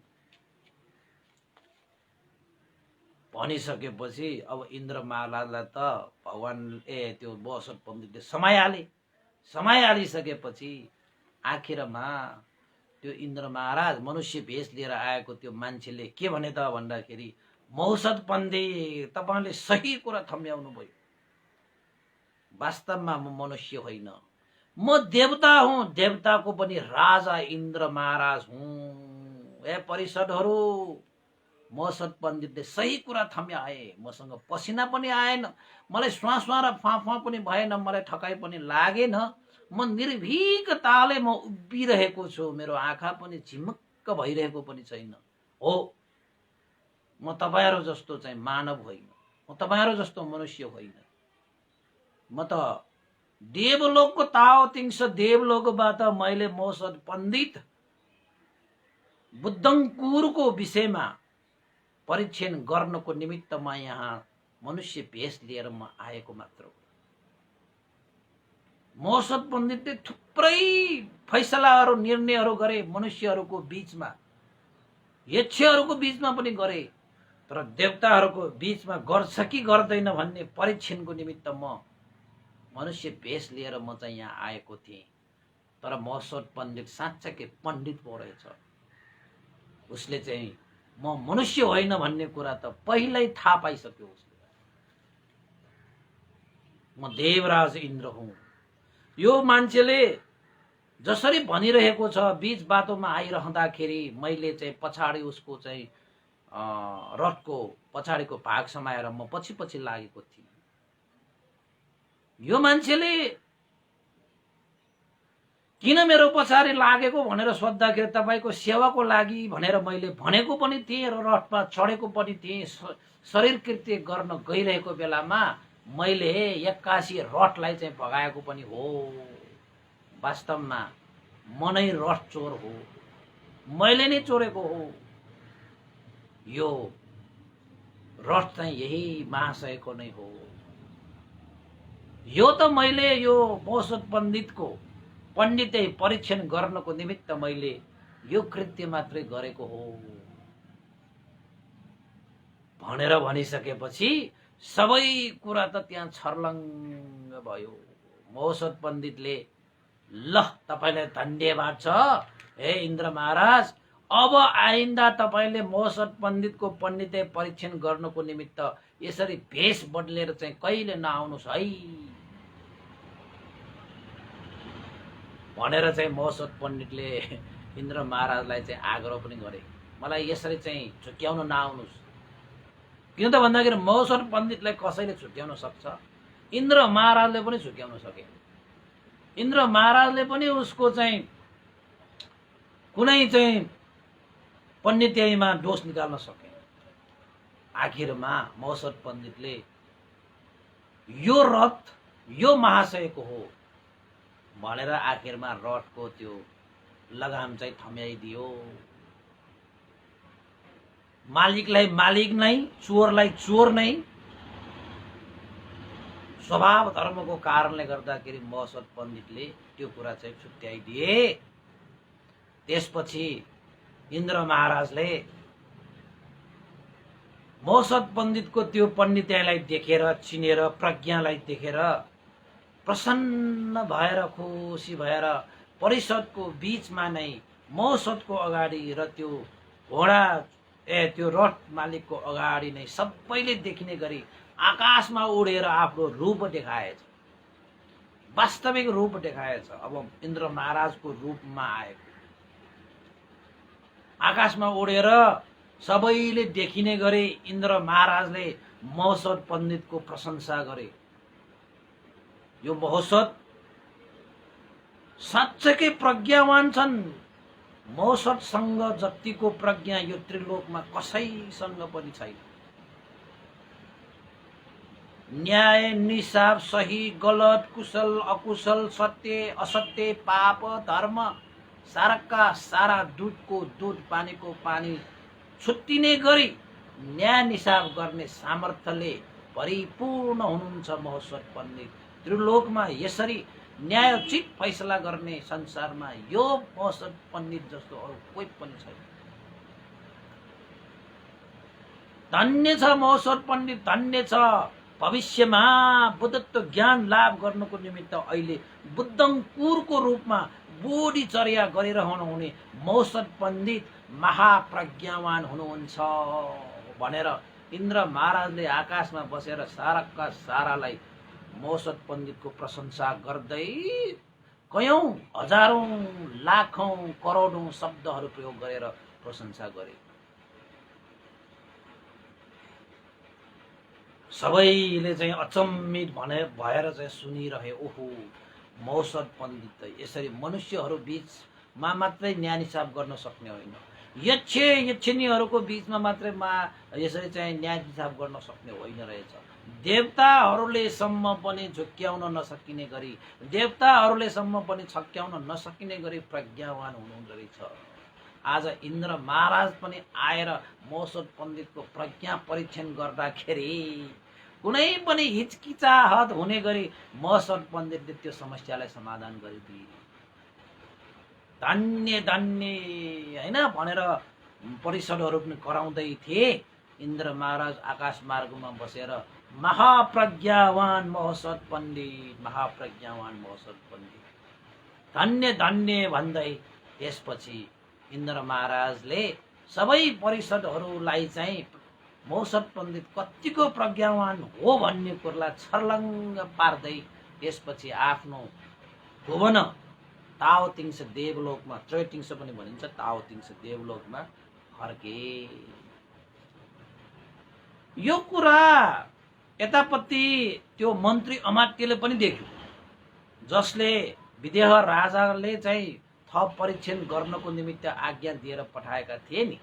[SPEAKER 1] भनिसकेपछि अब इन्द्र महाराजलाई त त्यो महोत्सव पण्डितले समाइहालिसकेपछि आखिरमा त्यो इन्द्र महाराज मनुष्य भेष लिएर आएको त्यो मान्छेले के भने त भन्दाखेरि, महोत्सव पण्डित, तपाईले सही कुरा थम्याउनु भयो। वास्तवमा म मनुष्य होइन, म देवता हुँ। देवताको पनि राजा इन्द्र महाराज हुँ। ए परिषदहरू, महोत्सव पण्डितले सही कुरा थम्याए। मसँग पसिना पनि आएन, मलाई श्वासमा र फाँफा पनि भएन, मलाई थकाइ पनि लागेन। म निर्भीकताले म उभिरहेको छु, मेरो आँखा पनि झिमक्क भइरहेको पनि छैन। हो, म तपाईहरु जस्तो चाहिँ मानव होइन, म तपाईहरु जस्तो मनुष्य होइन। म त देवलोकको ताओतिङ्स देवलोकबाट मैले महोत्सव पण्डित बुद्धङ्कुरको विषयमा परीक्षण गर्नको निमित्त म यहाँ मनुष्य भेष लिएर म आएको मात्र हो। महोत्सव पण्डितले थुप्रै फैसलाहरू निर्णयहरू गरे मनुष्यहरूको बीचमा, यक्षहरूको बीचमा पनि गरे। तर देवताहरूको बीचमा गर्छ कि गर्दैन भन्ने परीक्षणको निमित्त म मनुष्य भेष लिएर म चाहिँ यहाँ आएको थिएँ। तर महोत्सव पण्डित साँच्चै पण्डित पो रहेछ। उसले चाहिँ म मनुष्य होइन भन्ने कुरा त पहिल्यै थाहा पाइसक्यो उसले। म देवराज इन्द्र हुँ। यो मान्छेले जसरी भनिरहेको छ, बीच बाटोमा आइरहँदाखेरि मैले चाहिँ पछाडि उसको चाहिँ रथको पछाडिको भाग समाएर म पछि पछि लागेको थिएँ। यो मान्छेले किन मेरो पछाडि लागेको भनेर सोद्धाखेरि तपाईको सेवाको लागि भनेर मैले भनेको पनि थिएँ र रथमा चढेको पनि थिएँ। शरीर कृत्य गर्न गइरहेको बेलामा मैले 81 रथलाई चाहिँ भगाएको पनि हो। वास्तवमा म नै रथ चोर हो, मैले नै चोरेको हो। यो रथ चाहिँ यही महाशयको नै हो। यो त मैले यो महोत्सव पण्डितै परीक्षण गर्नको निमित्त मैले यो कृत्य मात्रै गरेको हो भनेर भनिसकेपछि सबै कुरा त त्यहाँ छर्लङ्ग भयो। महोत्सव पण्डितले ल तपाईलाई धन्यवाद छ हे इन्द्र महाराज, अब आइन्दा तपाईले महोत्सव पण्डितको पण्डितै परीक्षण गर्नको निमित्त यसरी भेष बदलेर चाहिँ कहिले नआउनुस् है भनेर चाहिँ महोत्सव पण्डितले इन्द्र महाराजलाई चाहिँ आग्रह पनि गरे, मलाई यसरी चाहिँ छुट्याउन नआउनुस्। किन त भन्दाखेरि महोत्सव पण्डितलाई कसैले छुट्याउन सक्छ? इन्द्र महाराजले पनि छुट्याउन सके। इन्द्र महाराजले पनि उसको चाहिँ कुनै चाहिँ पण्डित्यमा दोष निकाल्न सके। आखिरमा महोत्सव पण्डितले यो रथ यो महाशयको हो भनेर आखिरमा रथको त्यो लगाम चाहिँ थम्याइदियो। मालिकलाई मालिक नै, चोरलाई चोर नै, स्वभाव धर्मको कारणले गर्दाखेरि महसद पण्डितले त्यो कुरा चाहिँ छुट्याइदिए। त्यसपछि इन्द्र महाराजले महसद पण्डितको त्यो पण्डितलाई देखेर, चिनेर, प्रज्ञालाई देखेर प्रसन्न भएर, खुसी भएर परिषदको बीचमा नै महसदको अगाडि र त्यो घोडा त्यो रथ मालिकको अगाडि नै सबैले देखिने गरी आकाशमा उडेर आफ्नो रूप देखाएछ, वास्तविक रूप देखाएछ। अब इन्द्र महाराजको रूपमा आएको आकाशमा उडेर सबैले देखिने गरे। इन्द्र महाराजले महसद पण्डितको प्रशंसा गरे। यो महसद साँच्चैकै प्रज्ञावान छन्। महसदसँग जतिको प्रज्ञा यो त्रिलोकमा कसैसँग पनि छैन। न्याय निसाब, सही गलत, कुशल अकुशल, सत्य असत्य, पाप धर्म, साराका सारा दुधको दुध, पानीको पानी छुट्टिने गरी न्याय निसाब गर्ने सामर्थ्यले परिपूर्ण हुनुहुन्छ महसद पण्डित। त्रिलोकमा यसरी न्यायोचित फैसला गर्ने संसारमा यो महसद पण्डित जस्तो अरू कोही पनि छैन। धन्य छ महसद पण्डित, धन्य छ। भविष्यमा बुद्धत्व ज्ञान लाभ गर्नको निमित्त अहिले बुद्धङ्कुरको रूपमा बोधिचर्या गरिरहनु हुने महसद पण्डित महाप्रज्ञावान हुनुहुन्छ भनेर इन्द्र महाराजले आकाशमा बसेर साराका सारालाई महसद पण्डितको प्रशंसा गर्दै कयौं हजारौं लाखौं करोडौं शब्दहरू प्रयोग गरेर प्रशंसा गरे। सबैले चाहिँ अचम्मित भएर चाहिँ सुनिरहे। ओहो, महसद पण्डित त यसरी मनुष्यहरू बीचमा मात्रै न्याय निसाब गर्न सक्ने होइन, यक्षिणीहरूको बीचमा मात्रै यसरी चाहिँ न्याय निसाब गर्न सक्ने होइन रहेछ। देवताहरूले सम्म पनि झुक्क्याउन नसकिने गरी, देवताहरूले सम्म पनि छक्क्याउन नसकिने गरी प्रज्ञावान हुनुहुँदो रहेछ। आज इन्द्र महाराज पनि आएर महसद पण्डितको प्रज्ञा परीक्षण गर्दाखेरि कुनै पनि हिचकिचाहट हुने गरी महसद पण्डितले त्यो समस्यालाई समाधान गरिदिए। धन्य धन्य हैन भनेर परिषदहरू पनि कराउँदै थिए। इन्द्र महाराज आकाश मार्गमा बसेर महाप्रज्ञावान महसद पण्डित, महाप्रज्ञावान महसद पण्डित, धन्य धन्य भन्दै त्यसपछि इन्द्र महाराजले सबै परिषदहरूलाई चाहिँ महसद पण्डित कतिको प्रज्ञावान हो भन्ने कुरालाई छर्लङ्ग पार्दै त्यसपछि आफ्नो भुवन ताओतिङ्स देवलोकमा, त्रयोतिङ्स पनि भनिन्छ, ताओतिङ्स देवलोकमा फर्के। यो कुरा यतापट्टि त्यो मन्त्री अमात्यले पनि देख्यो, जसले विदेह राजाले चाहिँ थप परीक्षण गर्नको निमित्त आज्ञा दिएर पठाएका थिए नि।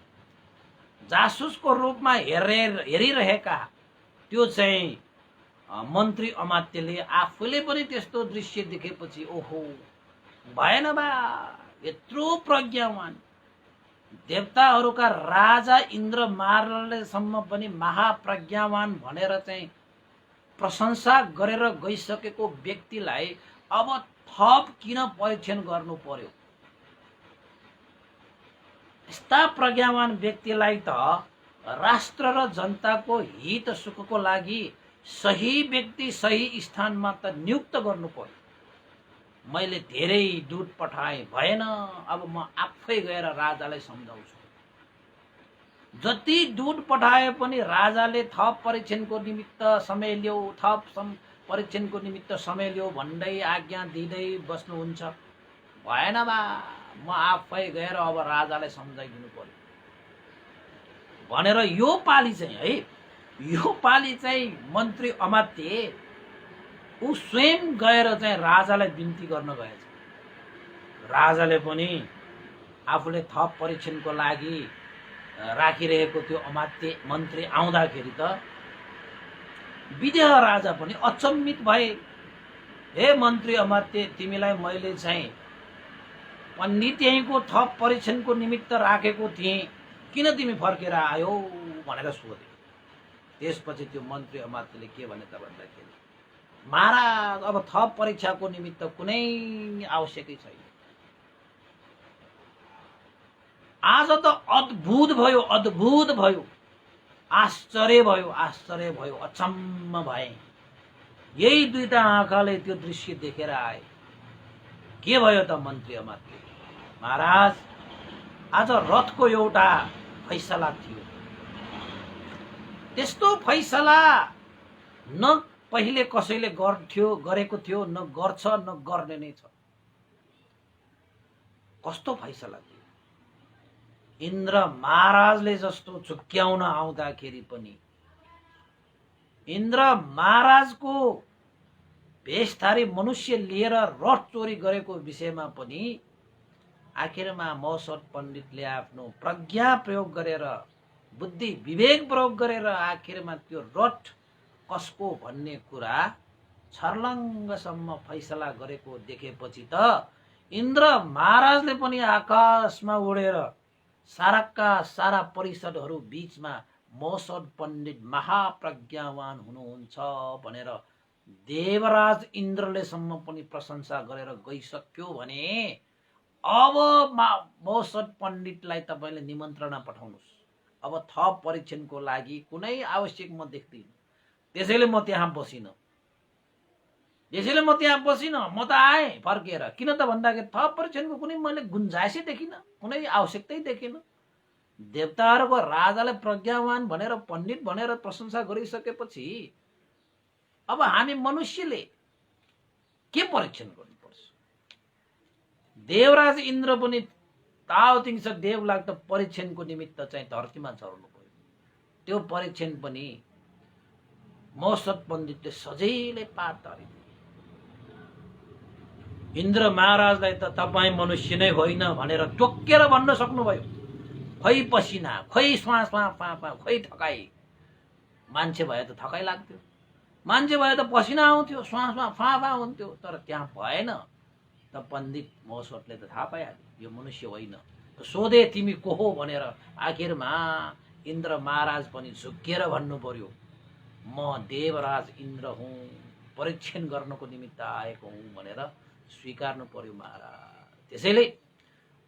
[SPEAKER 1] जासुसको रूपमा हेरिरहेका त्यो चाहिँ मन्त्री अमात्यले आफूले पनि त्यस्तो दृश्य देखेपछि ओहो, भएन बा, यत्रो प्रज्ञावान देवताहरूका राजा इन्द्र महाराजलेसम्म पनि महाप्रज्ञावान भनेर चाहिँ प्रशंसा गरेर गइसकेको व्यक्तिलाई अब थप किन परीक्षण गर्नु पर्यो? यस्ता प्रज्ञावान व्यक्तिलाई त राष्ट्र र जनताको हित सुखको लागि सही व्यक्ति सही स्थानमा त नियुक्त गर्नु पर्यो। मैले धेरै दूत पठाएँ, भएन, अब म आफै गएर राजालाई सम्झाउँछु। जति दूत पठाए पनि राजाले थप परीक्षणको निमित्त समय ल्याऊ, थप परीक्षणको निमित्त समय ल्याऊ भन्दै आज्ञा दिँदै बस्नुहुन्छ। भएन बा, म आफै गएर अब राजालाई सम्झाइदिनु पर्यो भनेर यो पाली चाहिँ मन्त्री अमात्य ऊ स्वयं गएर चाहिँ राजालाई बिन्ती गर्न गएछ। राजाले पनि आफूले थप परीक्षणको लागि राखिरहेको त्यो अमात्य मन्त्री आउँदाखेरि त विदेह राजा पनि अचम्मित भए। हे मन्त्री अमात्य, तिमीलाई मैले चाहिँ पण्डित यहीँको थप परीक्षणको निमित्त राखेको थिएँ, किन तिमी फर्केर आयो भनेर सोधे। त्यसपछि त्यो मन्त्री अमात्यले के भने त भन्दाखेरि महाराज अब थप परीक्षाको निमित्त कुनै आवश्यकै छैन। आज त अद्भुत भयो, अद्भुत भयो, आश्चर्य भयो, आश्चर्य भयो, अचम्म भए। यही दुईटा आँखाले त्यो दृश्य देखेर आए। के भयो त मन्त्री अमात्य महाराज, आज रथको एउटा फैसला थियो। त्यस्तो फैसला न पहिले कसैले गरेको थियो, न गर्छ, न गर्ने नै छ। कस्तो फैसला थियो? इन्द्र महाराजले जस्तो झुक्क्याउन आउँदाखेरि पनि, इन्द्र महाराजको भेषधारी मनुष्य लिएर रथ चोरी गरेको विषयमा पनि आखिरमा मौसत पण्डितले आफ्नो प्रज्ञा प्रयोग गरेर, बुद्धि विवेक प्रयोग गरेर आखिरमा त्यो रथ कसको भन्ने कुरा छर्लङ्गसम्म फैसला गरेको देखेपछि त इन्द्र महाराजले पनि आकाशमा उडेर साराका सारा परिषदहरू बीचमा मौसत पण्डित महाप्रज्ञावान हुनुहुन्छ भनेर देवराज इन्द्रले सम्म पनि प्रशंसा गरेर गइसक्यो भने अब मौसत पण्डितलाई तपाईले निमन्त्रणा पठाउनुस्। अब थप परीक्षणको लागि कुनै आवश्यक म देख्दिन। त्यसैले म त्यहाँ बसिन, म त आएँ फर्केर। किन त भन्दाखेरि थप परीक्षणको कुनै मैले गुन्जाइसै देखिन, कुनै आवश्यकतै देखिन। देवताहरूको राजाले प्रज्ञावान भनेर, पण्डित भनेर प्रशंसा गरिसकेपछि अब हामी मनुष्यले के परीक्षण गर्नुपर्छ? देवराज इन्द्र पनि तावतिङ छ देवलाग्दो परीक्षणको निमित्त चाहिँ धरतीमा झर्नु पर्यो। त्यो परीक्षण पनि मौसत पण्डितले सजिलै पार तरिदिए। इन्द्र महाराजलाई त तपाईँ मनुष्य नै होइन भनेर टोकेर भन्न सक्नुभयो। खोइ पसिना, खोइ श्वास खोइ थकाइ। मान्छे भए त थकाइ लाग्थ्यो, मान्छे भए त पसिना आउँथ्यो, श्वासमा फाँफा हुन्थ्यो। तर त्यहाँ भएन। त पण्डित मौसतले त थाहा पाइहाल्यो यो मनुष्य होइन। सोधे तिमी को हो भनेर आखिरमा इन्द्र महाराज पनि झुक्किएर भन्नु पर्यो, म देवराज इन्द्र हुँ, परीक्षण गर्नको निमित्त आएको हुँ भनेर स्वीकार्नु पर्यो महाराज। त्यसैले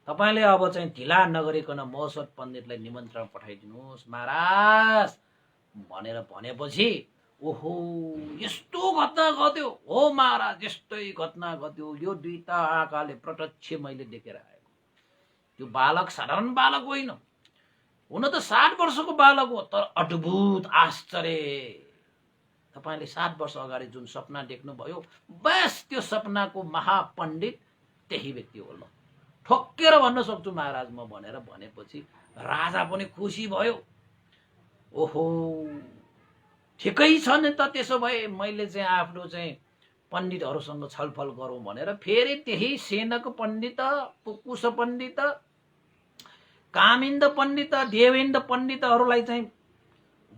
[SPEAKER 1] तपाईले अब चाहिँ ढिला नगरिकन मौसत पण्डितलाई निमन्त्रण पठाइदिनुहोस् महाराज भनेर भनेपछि ओहो यस्तो घटना घट्यो हो महाराज, यस्तै घटना घट्यो। यो दुईटा आँखाले प्रत्यक्ष मैले देखेर आएको। त्यो बालक साधारण बालक होइन, हुन त 60 वर्षको बालक हो, तर अद्भुत आश्चर्य। तपाईले 60 वर्ष अगाडि जुन सपना देख्नुभयो, बस त्यो सपनाको महापण्डित त्यही व्यक्ति हो। ल ठोक्केर भन्न सक्छु महाराज म भनेर भनेपछि राजा पनि खुसी भयो। ओहो ठिकै छ नि त, त्यसो भए मैले चाहिँ आफ्नो चाहिँ पण्डितहरूसँग छलफल गरौँ भनेर फेरि त्यही सेनक पण्डित, कुश पण्डित, कामिन्द पण्डित, देवेन्द्र पण्डितहरूलाई चाहिँ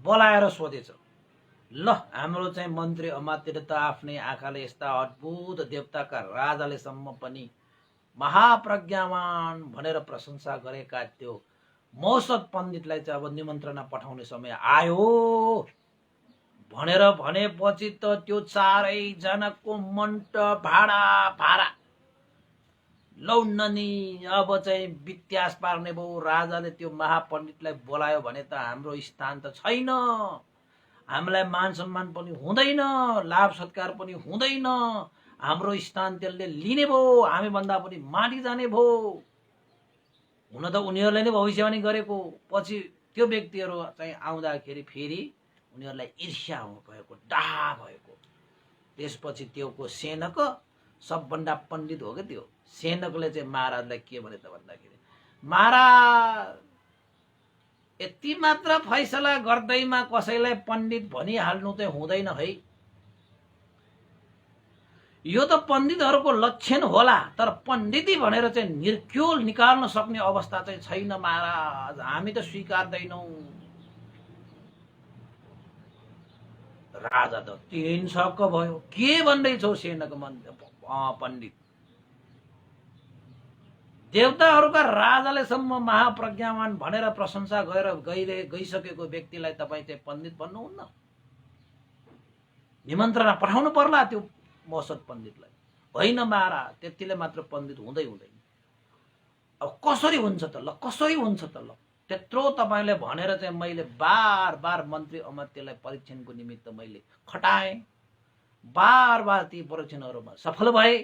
[SPEAKER 1] बोलाएर सोधेछ। ल हाम्रो चाहिँ मन्त्री अमात्य त आफ्नै आँखाले यस्ता अद्भुत देवताका राजाले सम्म पनि महाप्रज्ञावान भनेर प्रशंसा गरेका त्यो मौसत पण्डितलाई चाहिँ अब निमन्त्रणा पठाउने समय आयो भनेर भनेपछि त त्यो चारै जनाको मन त भाडा भाडा। लौन्ननी अब चाहिँ वित्यास पार्ने भयो। राजाले त्यो महापण्डितलाई बोलायो भने त हाम्रो स्थान त छैन, हामीलाई मान सम्मान पनि हुँदैन, लाभ सत्कार पनि हुँदैन, हाम्रो स्थान त्यसले लिने भयो, हामी भन्दा पनि माथि जाने भयो। हुन त उनीहरूले नै भविष्यवाणी गरेको। पछि त्यो व्यक्तिहरू चाहिँ आउँदाखेरि फेरि उनीहरूलाई ईर्ष्या भएको, डाह भएको। त्यसपछि त्योको सेनक सबभन्दा पण्डित हो क्या त्यो सेनकले चाहिँ महाराजलाई के भने त भन्दाखेरि, महाराज यति मात्र फैसला गर्दैमा कसैलाई पण्डित भनिहाल्नु चाहिँ हुँदैन है। यो त पण्डितहरूको लक्षण होला, तर पण्डिती भनेर चाहिँ निर्क्युल निकाल्न सक्ने अवस्था चाहिँ छैन महाराज, हामी त स्वीकार्दैनौँ। राजा त तीन शक भयो, के भन्दैछौ सेनक पण्डित? देवताहरूका राजाले सम्म महाप्रज्ञावान भनेर प्रशंसा गरेर गइसकेको व्यक्तिलाई तपाईँ चाहिँ पण्डित भन्नुहुन्न? निमन्त्रणा पठाउनु पर्ला त्यो महोत्सव पण्डितलाई। होइन महाराज त्यतिले मात्र पण्डित हुँदैन। अब कसरी हुन्छ त ल, कसरी हुन्छ त ल? त्यत्रो तपाईँले भनेर चाहिँ मैले बार बार मन्त्री अमात्यलाई परीक्षणको निमित्त मैले खटाएँ, बार बार ती परीक्षणहरूमा सफल भए।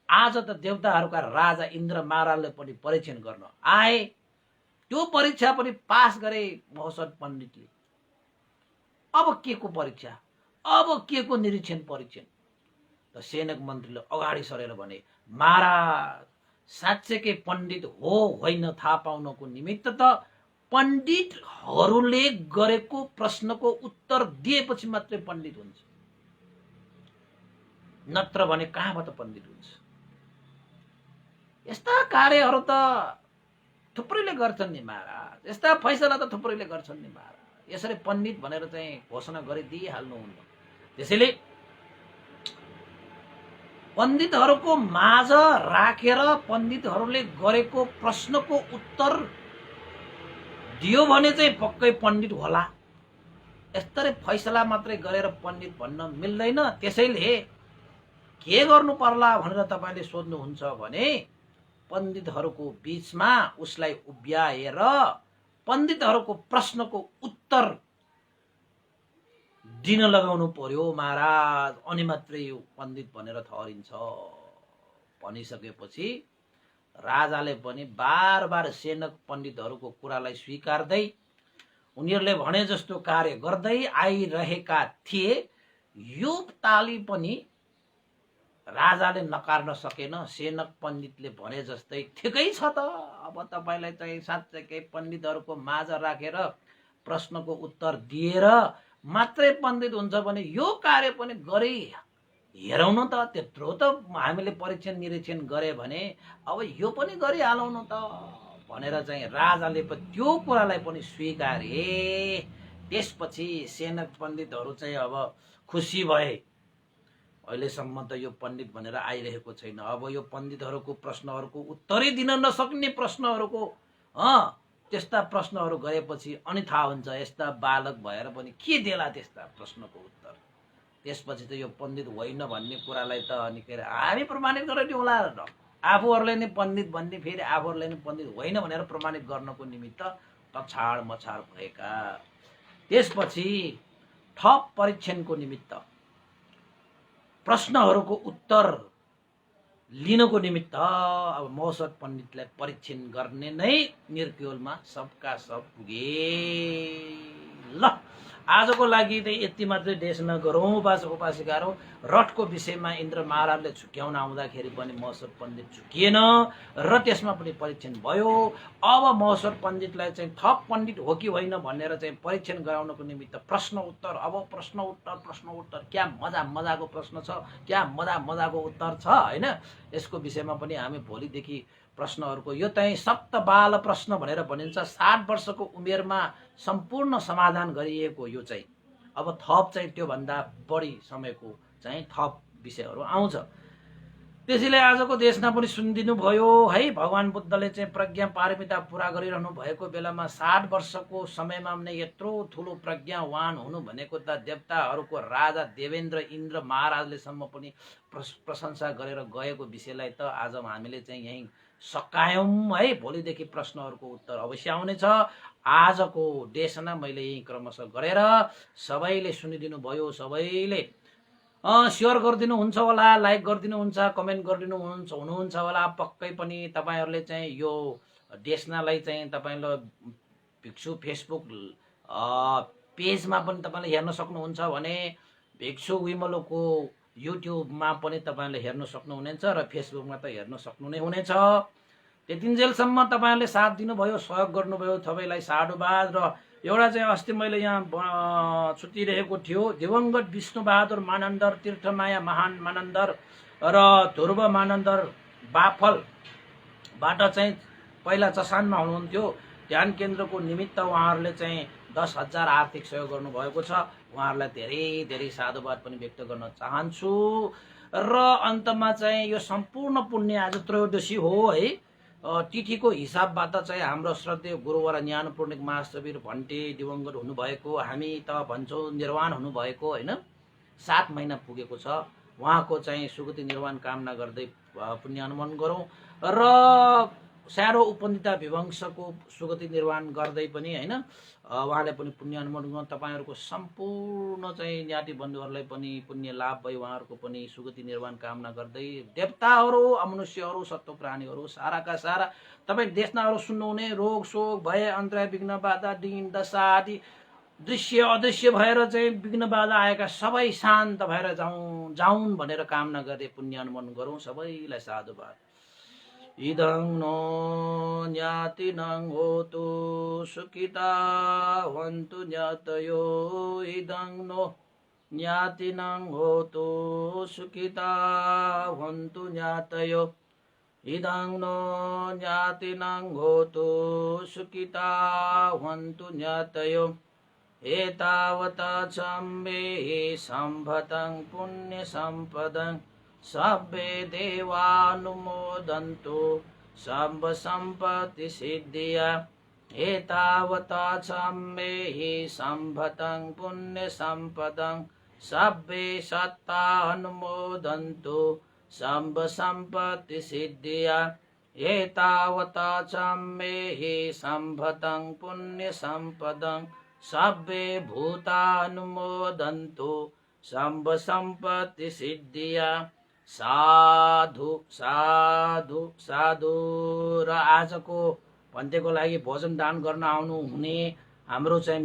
[SPEAKER 1] आज त देवताहरूका राजा इन्द्र महाराजले पनि परीक्षण गर्न आए, त्यो परीक्षा पनि पास गरे महोत्सव पण्डितले। अब के को परीक्षा, अब के को निरीक्षण परीक्षण? त सेनक मन्त्रीले अगाडि सरेर भने, महाराज साँच्चैकै पण्डित हो होइन थाहा पाउनको निमित्त त पण्डितहरूले गरेको प्रश्नको उत्तर दिएपछि मात्रै पण्डित हुन्छ, नत्र भने कहाँबाट पण्डित हुन्छ? यस्ता कार्यहरू त थुप्रैले गर्छन् नि महाराज, यस्ता फैसला त थुप्रैले गर्छन् नि महाराज। यसरी पण्डित भनेर चाहिँ घोषणा गरिदिइहाल्नुहुन्न। त्यसैले पण्डितहरूको माझ राखेर पण्डितहरूले गरेको प्रश्नको उत्तर दियो भने चाहिँ पक्कै पण्डित होला। यस्तै फैसला मात्रै गरेर पण्डित भन्न मिल्दैन। त्यसैले के गर्नु पर्ला भनेर तपाईँले सोध्नुहुन्छ भने पण्डितहरूको बीचमा उसलाई उभ्याएर पण्डितहरूको प्रश्नको उत्तर दिन लगाउनु पर्यो महाराज, अनि मात्रै यो पण्डित भनेर ठहरिन्छ। भनिसकेपछि राजाले पनि बार बार सेनक पण्डितहरूको कुरालाई स्वीकार्दै उनीहरूले भने जस्तो कार्य गर्दै आइरहेका थिए। यो ताली पनि राजाले नकार्न सकेन। सेनक पण्डितले भने जस्तै ठिकै छ त, अब तपाईँलाई चाहिँ साँच्चैकै पण्डितहरूको माझ राखेर प्रश्नको उत्तर दिएर मात्रै पण्डित हुन्छ भने यो कार्य पनि गरी हेरौँ न त। त्यत्रो त हामीले परीक्षण निरीक्षण गरे भने अब यो पनि गरिहालौँ न त भनेर चाहिँ राजाले त्यो कुरालाई पनि स्वीकारे। त्यसपछि सेनक पण्डितहरू चाहिँ अब खुसी भए। अहिलेसम्म त यो पण्डित भनेर आइरहेको छैन, अब यो पण्डितहरूको प्रश्नहरूको उत्तरै दिन नसक्ने प्रश्नहरूको त्यस्ता प्रश्नहरू गरेपछि अनि थाहा हुन्छ यस्ता बालक भएर पनि के देला त्यस्ता प्रश्नको उत्तर। त्यसपछि त यो पण्डित होइन भन्ने कुरालाई त अनि के अरे हामी प्रमाणित गराउने होला र आफूहरूले नै पण्डित भन्ने, फेरि आफूहरूले नै पण्डित होइन भनेर प्रमाणित गर्नको निमित्त तछाड मछाड भएका। त्यसपछि थप परीक्षणको निमित्त प्रश्नहरूको उत्तर लिनको निमित्त अब महोत्सव पण्डितलाई परीक्षण गर्ने नै निर्क्योलमा सबका सब पुगे। ल आजको लागि चाहिँ यति मात्रै देश नगरौँ उपासक उपासिकाहरू। रथको विषयमा इन्द्र महाराजले झुक्याउन आउँदाखेरि पनि महोत्सव पण्डित झुकिएन र त्यसमा पनि परीक्षण भयो। अब महोत्सव पण्डितलाई चाहिँ थप पण्डित हो कि होइन भनेर चाहिँ परीक्षण गराउनको निमित्त प्रश्न उत्तर, अब प्रश्न उत्तर क्या मजा मजाको प्रश्न छ, क्या मजाको उत्तर छ होइन। यसको विषयमा पनि हामी भोलिदेखि प्रश्नहरूको यो चाहिँ सप्तबाल प्रश्न भनेर भनिन्छ। 60 वर्षको उमेरमा सम्पूर्ण समाधान गरिएको यो चाहिँ अब थप चाहिँ त्योभन्दा बढी समयको चाहिँ थप विषयहरू आउँछ। त्यसैले आजको देशमा पनि सुनिदिनु भयो है। भगवान बुद्धले चाहिँ प्रज्ञा पारमिता पुरा गरिरहनु भएको बेलामा 60 वर्षको समयमा नै यत्रो ठुलो प्रज्ञावान हुनु भनेको त देवताहरूको राजा देवेन्द्र इन्द्र महाराजले सम्म पनि प्रशंसा गरेर गएको विषयलाई त आज हामीले चाहिँ यही सकायौँ है। भोलिदेखि प्रश्नहरूको उत्तर अवश्य आउनेछ। आजको देशना मैले यही क्रमशः गरेर सबैले सुनिदिनु भयो, सबैले सेयर गरिदिनु हुन्छ होला, लाइक गरिदिनु हुन्छ, कमेन्ट गरिदिनु हुनुहुन्छ होला। पक्कै पनि तपाईँहरूले चाहिँ यो देशनालाई चाहिँ तपाईँले भिक्षु फेसबुक पेजमा पनि तपाईँले हेर्न सक्नुहुन्छ भने भिक्षु विमलोको युट्युबमा पनि तपाईँले हेर्न सक्नुहुनेछ र फेसबुकमा त हेर्न सक्नु नै हुनेछ। त्यतिन्जेलसम्म तपाईँहरूले साथ दिनुभयो, सहयोग गर्नुभयो, सबैलाई साधुवाद। र एउटा चाहिँ अस्ति मैले यहाँ छुटिरहेको थियो दिवंगत विष्णुबहादुर मानन्दर, तीर्थमाया महान मानन्दर र ध्रुव मानन्दर बाफलबाट चाहिँ पहिला चसानमा हुनुहुन्थ्यो। ध्यान केन्द्रको निमित्त उहाँहरूले चाहिँ 10,000 आर्थिक सहयोग गर्नुभएको छ। उहाँहरूलाई धेरै धेरै साधुवाद पनि व्यक्त गर्न चाहन्छु। र अन्तमा चाहिँ यो सम्पूर्ण पुण्य आज त्रयोदशी हो है। तिथिको हिसाबबाट चाहिँ हाम्रो श्रद्धेय गुरुवर ज्ञानपूर्णिक महाशवीर भन्टे दिवंगत हुनुभएको, हामी त भन्छौँ निर्वाण हुनुभएको होइन। 7 महिना पुगेको छ। उहाँको चाहिँ सुगति निर्वाण कामना गर्दै पुण्य अनुमोदन गरौँ र सानो उपनिता विवंशको सुगति निर्वाण गर्दै पनि हैन उहाँले पनि पुण्य अनुमोदन गर्नु। तपाईहरुको सम्पूर्ण चाहिँ ज्ञाति बन्धुहरूलाई पनि पुण्य लाभ भई उहाँहरुको पनि सुगति निर्वाण कामना गर्दै देवताहरू अमनुष्यहरू सत्व प्राणीहरू साराका सारा तपाई देशनाहरू सुन्नुहुने रोग शोक भय अन्तराय विघ्न बाधा दिन दशा आदि दृश्य अदृश्य भएर चाहिँ विघ्न बाधा आएका सबै शान्त भएर जाउन् भनेर कामना गर्दै पुण्य अनुमोदन गरौँ। सबैलाई साधुवाद। इदं नो ज्ञातिनं होतु सुखिता हन्तु ज्ञातयो। इदं नो ज्ञातिनं होतु सुखिता हन्तु ज्ञातयो। इदं नो ज्ञातिनं होतु सुखिता हन्तु ज्ञातयो। एतावता चम्बे सम्भतं पुण्य सम्पदं सब्बे देवानुमोदन्तु सर्व सम्पत्ति सिद्धिया। एतावता चम्बे सम्भतं पुण्य सम्पदं सब्बे सत्ता अनुमोदन्तु सर्व सम्पत्ति सिद्धिया। एतावता चम्बे सम्भतं पुण्य सम्पदं सब्बे भूतानुमोदन्तु सर्व सम्पत्ति सिद्धिया। साधु साधु साधु। र आजको भन्तेको लागि भोजन दान गर्न आउनु हुने हाम्रो चाहिँ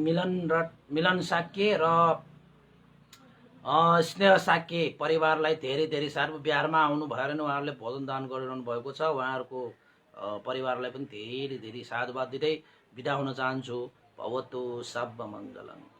[SPEAKER 1] मिलन साक्य र स्नेह साक्य परिवारलाई धेरै धेरै साह्रो बिहारमा आउनु भएर नै उहाँहरूले भोजन दान गरिरहनु भएको छ। उहाँहरूको परिवारलाई पनि धेरै धेरै साधुवाद दिँदै बिदा हुन चाहन्छु। भवतु सब मङ्गलम्।